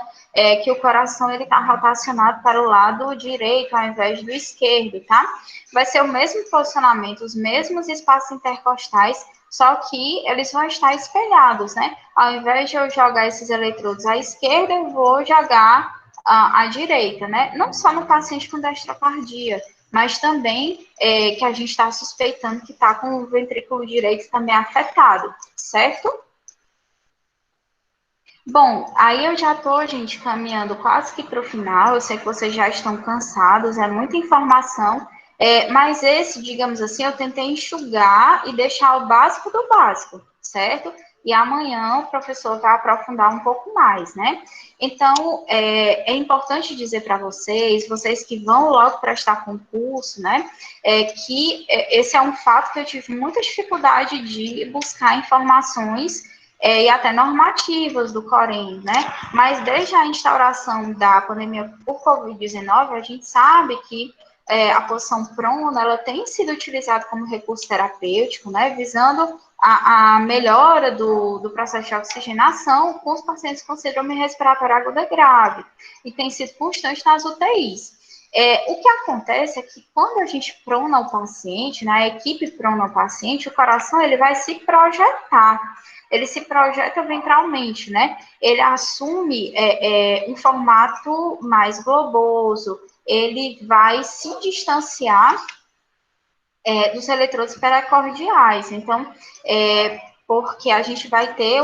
que o coração ele está rotacionado para o lado direito ao invés do esquerdo, tá? Vai ser o mesmo posicionamento, os mesmos espaços intercostais, só que eles vão estar espelhados, né? Ao invés de eu jogar esses eletrodos à esquerda, eu vou jogar à direita, né? Não só no paciente com destrocardia, mas também que a gente está suspeitando que está com o ventrículo direito também afetado, certo? Bom, aí eu já estou, gente, caminhando quase que para o final. Eu sei que vocês já estão cansados, é muita informação, mas esse, digamos assim, eu tentei enxugar e deixar o básico do básico, certo? E amanhã o professor vai aprofundar um pouco mais, né? Então, é importante dizer para vocês, vocês que vão logo prestar concurso, né? Que esse é um fato que eu tive muita dificuldade de buscar informações e até normativas do Corém, né? Mas desde a instauração da pandemia por Covid-19, a gente sabe que a posição prona, ela tem sido utilizada como recurso terapêutico, né? Visando a melhora do processo de oxigenação com os pacientes com síndrome respiratória aguda grave, e tem sido constante nas UTIs. O que acontece é que quando a gente prona o paciente, né, a equipe prona o paciente, o coração ele vai se projetar, ele se projeta ventralmente, né? Ele assume um formato mais globoso, ele vai se distanciar dos eletrodos pericardiais. Então, porque a gente vai ter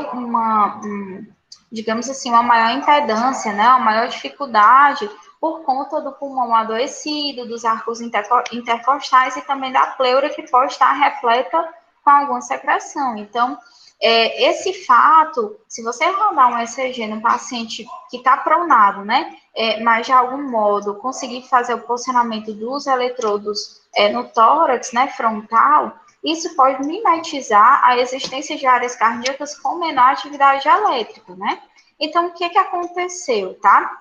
digamos assim, uma maior impedância, né? Uma maior dificuldade, por conta do pulmão adoecido, dos arcos intercostais e também da pleura, que pode estar repleta com alguma secreção. Então, esse fato, se você rodar um ECG no paciente que está pronado, né, mas de algum modo conseguir fazer o posicionamento dos eletrodos no tórax, né, frontal, isso pode mimetizar a existência de áreas cardíacas com menor atividade elétrica, né? Então, o que aconteceu, tá?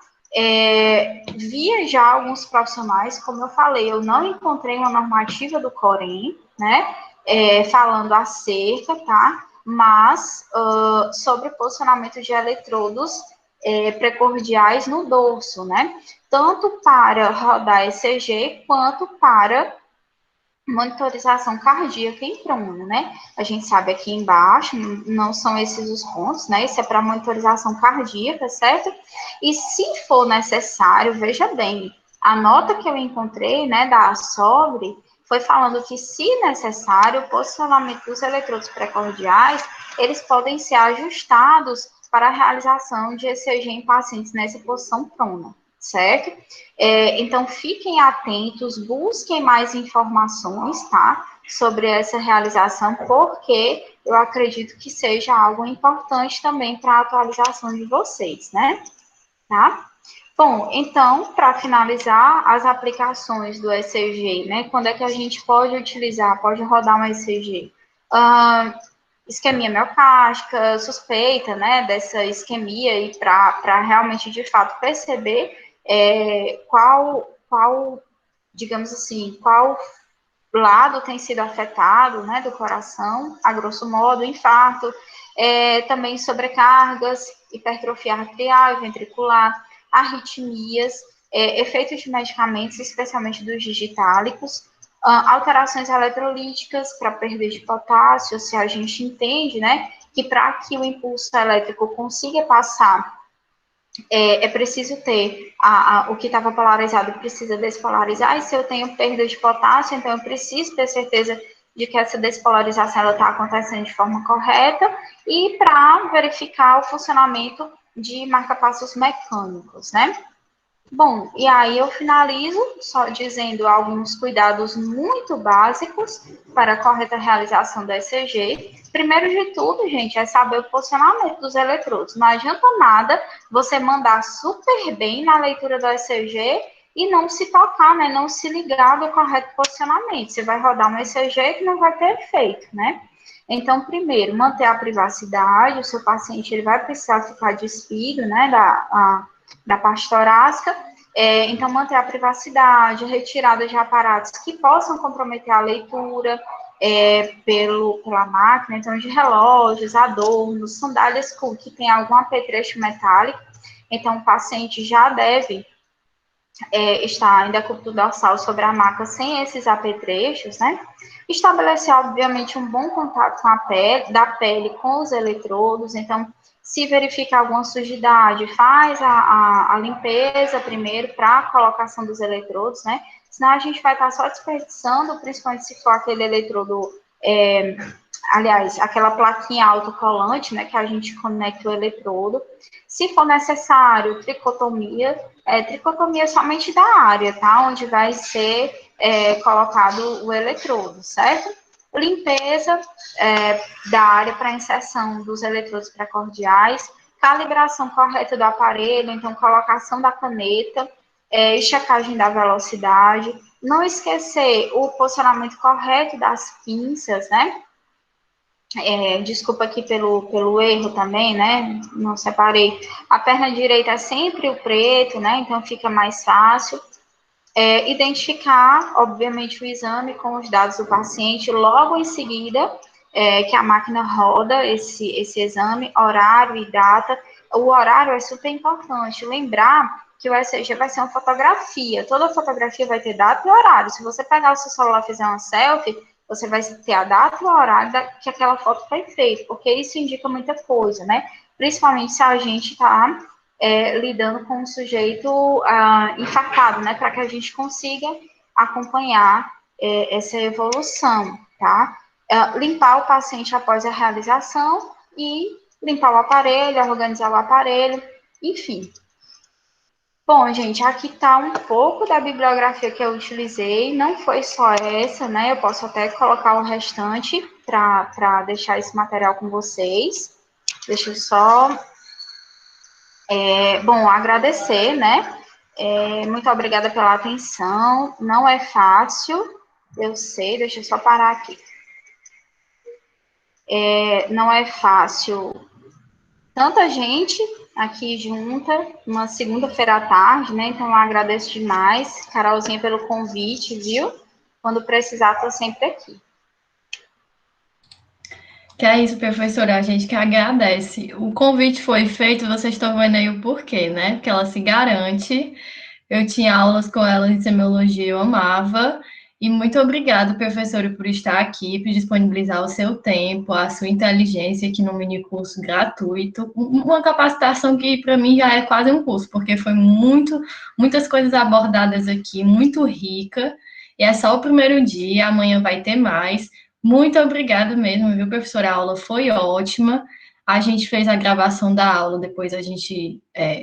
Via já alguns profissionais, como eu falei, eu não encontrei uma normativa do Corém, né, falando acerca, tá? Mas sobre o posicionamento de eletrodos precordiais no dorso, né? Tanto para rodar ECG, quanto para monitorização cardíaca em prona, né? A gente sabe aqui embaixo, não são esses os pontos, né? Isso é para monitorização cardíaca, certo? E se for necessário, veja bem, a nota que eu encontrei, né, da SOBRE, foi falando que, se necessário, o posicionamento dos eletrodos precordiais, eles podem ser ajustados para a realização de ECG em pacientes nessa posição prona, certo? Então, fiquem atentos, busquem mais informações, tá? Sobre essa realização, porque eu acredito que seja algo importante também para a atualização de vocês, né? Tá? Bom, então, para finalizar, as aplicações do ECG, né? Quando é que a gente pode utilizar, pode rodar um ECG? Isquemia miocárdica, suspeita, né, dessa isquemia, e para realmente, de fato, perceber qual, digamos assim, qual lado tem sido afetado, né, do coração, a grosso modo, infarto, também sobrecargas, hipertrofia arterial e ventricular, arritmias, efeitos de medicamentos, especialmente dos digitálicos, alterações eletrolíticas para perda de potássio, se a gente entende, né, que para que o impulso elétrico consiga passar, é preciso ter o que estava polarizado precisa despolarizar, e se eu tenho perda de potássio, então eu preciso ter certeza de que essa despolarização está acontecendo de forma correta, e para verificar o funcionamento de marca-passos mecânicos, né? Bom, e aí eu finalizo só dizendo alguns cuidados muito básicos para a correta realização do ECG. Primeiro de tudo, gente, é saber o posicionamento dos eletrodos. Não adianta nada você mandar super bem na leitura do ECG e não se tocar, né? Não se ligar do correto posicionamento. Você vai rodar um ECG que não vai ter efeito, né? Então, primeiro, manter a privacidade. O seu paciente ele vai precisar ficar despido, né, da parte torácica. Então, manter a privacidade, retirada de aparatos que possam comprometer a leitura pela máquina, então, de relógios, adornos, sandálias que tem algum apetrecho metálico. Então, o paciente já deve estar em decúbito dorsal sobre a maca sem esses apetrechos, né? Estabelecer, obviamente, um bom contato com a pele, da pele com os eletrodos. Então, se verificar alguma sujidade, faz a limpeza primeiro para a colocação dos eletrodos, né? Senão a gente vai estar só desperdiçando, principalmente se for aquele eletrodo, aliás, aquela plaquinha autocolante, né, que a gente conecta o eletrodo. Se for necessário, tricotomia somente da área, tá? Onde vai ser colocado o eletrodo, certo? Limpeza da área para inserção dos eletrodos precordiais, calibração correta do aparelho, então colocação da caneta, e checagem da velocidade. Não esquecer o posicionamento correto das pinças, né? Desculpa aqui pelo erro também, né? Não separei. A perna direita é sempre o preto, né? Então fica mais fácil. Identificar, obviamente, o exame com os dados do paciente logo em seguida que a máquina roda esse exame, horário e data. O horário é super importante. Lembrar que o ECG vai ser uma fotografia. Toda fotografia vai ter data e horário. Se você pegar o seu celular e fizer uma selfie, você vai ter a data e o horário que aquela foto foi feita, porque isso indica muita coisa, né? Principalmente se a gente está lidando com um sujeito infartado, né? Para que a gente consiga acompanhar essa evolução, tá? Limpar o paciente após a realização e limpar o aparelho, organizar o aparelho, enfim. Bom, gente, aqui está um pouco da bibliografia que eu utilizei, não foi só essa, né? Eu posso até colocar o restante para deixar esse material com vocês. Deixa eu só, bom, agradecer, né? Muito obrigada pela atenção. Não é fácil, eu sei, deixa eu só parar aqui. Não é fácil tanta gente aqui junta, uma segunda-feira à tarde, né? Então, eu agradeço demais, Carolzinha, pelo convite, viu? Quando precisar, estou sempre aqui. Que é isso, professora, a gente que agradece. O convite foi feito, vocês estão vendo aí o porquê, né? Porque ela se garante. Eu tinha aulas com ela em semiologia, eu amava. E muito obrigada, professora, por estar aqui, por disponibilizar o seu tempo, a sua inteligência aqui no minicurso gratuito. Uma capacitação que, para mim, já é quase um curso, porque foi muitas coisas abordadas aqui, muito rica. E é só o primeiro dia, amanhã vai ter mais. Muito obrigada mesmo, viu, professora? A aula foi ótima. A gente fez a gravação da aula, depois a gente,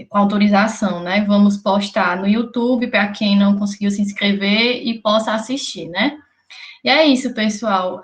com autorização, né? Vamos postar no YouTube para quem não conseguiu se inscrever e possa assistir, né? E é isso, pessoal.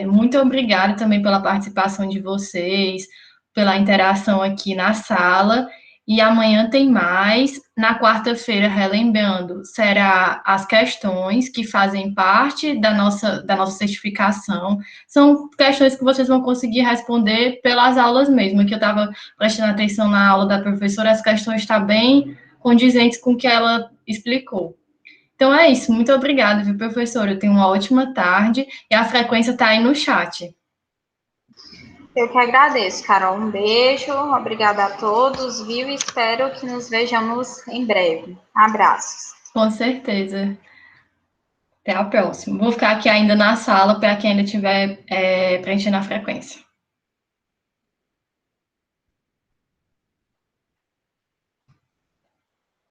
Muito obrigada também pela participação de vocês, pela interação aqui na sala. E amanhã tem mais. Na quarta-feira, relembrando, será as questões que fazem parte da nossa certificação. São questões que vocês vão conseguir responder pelas aulas mesmo, que eu estava prestando atenção na aula da professora, as questões estão bem condizentes com o que ela explicou. Então é isso, muito obrigada, viu, professora? Tenha uma ótima tarde e a frequência está aí no chat. Eu que agradeço, Carol. Um beijo, obrigada a todos, viu? E espero que nos vejamos em breve. Abraços. Com certeza. Até a próxima. Vou ficar aqui ainda na sala para quem ainda estiver preenchendo a frequência.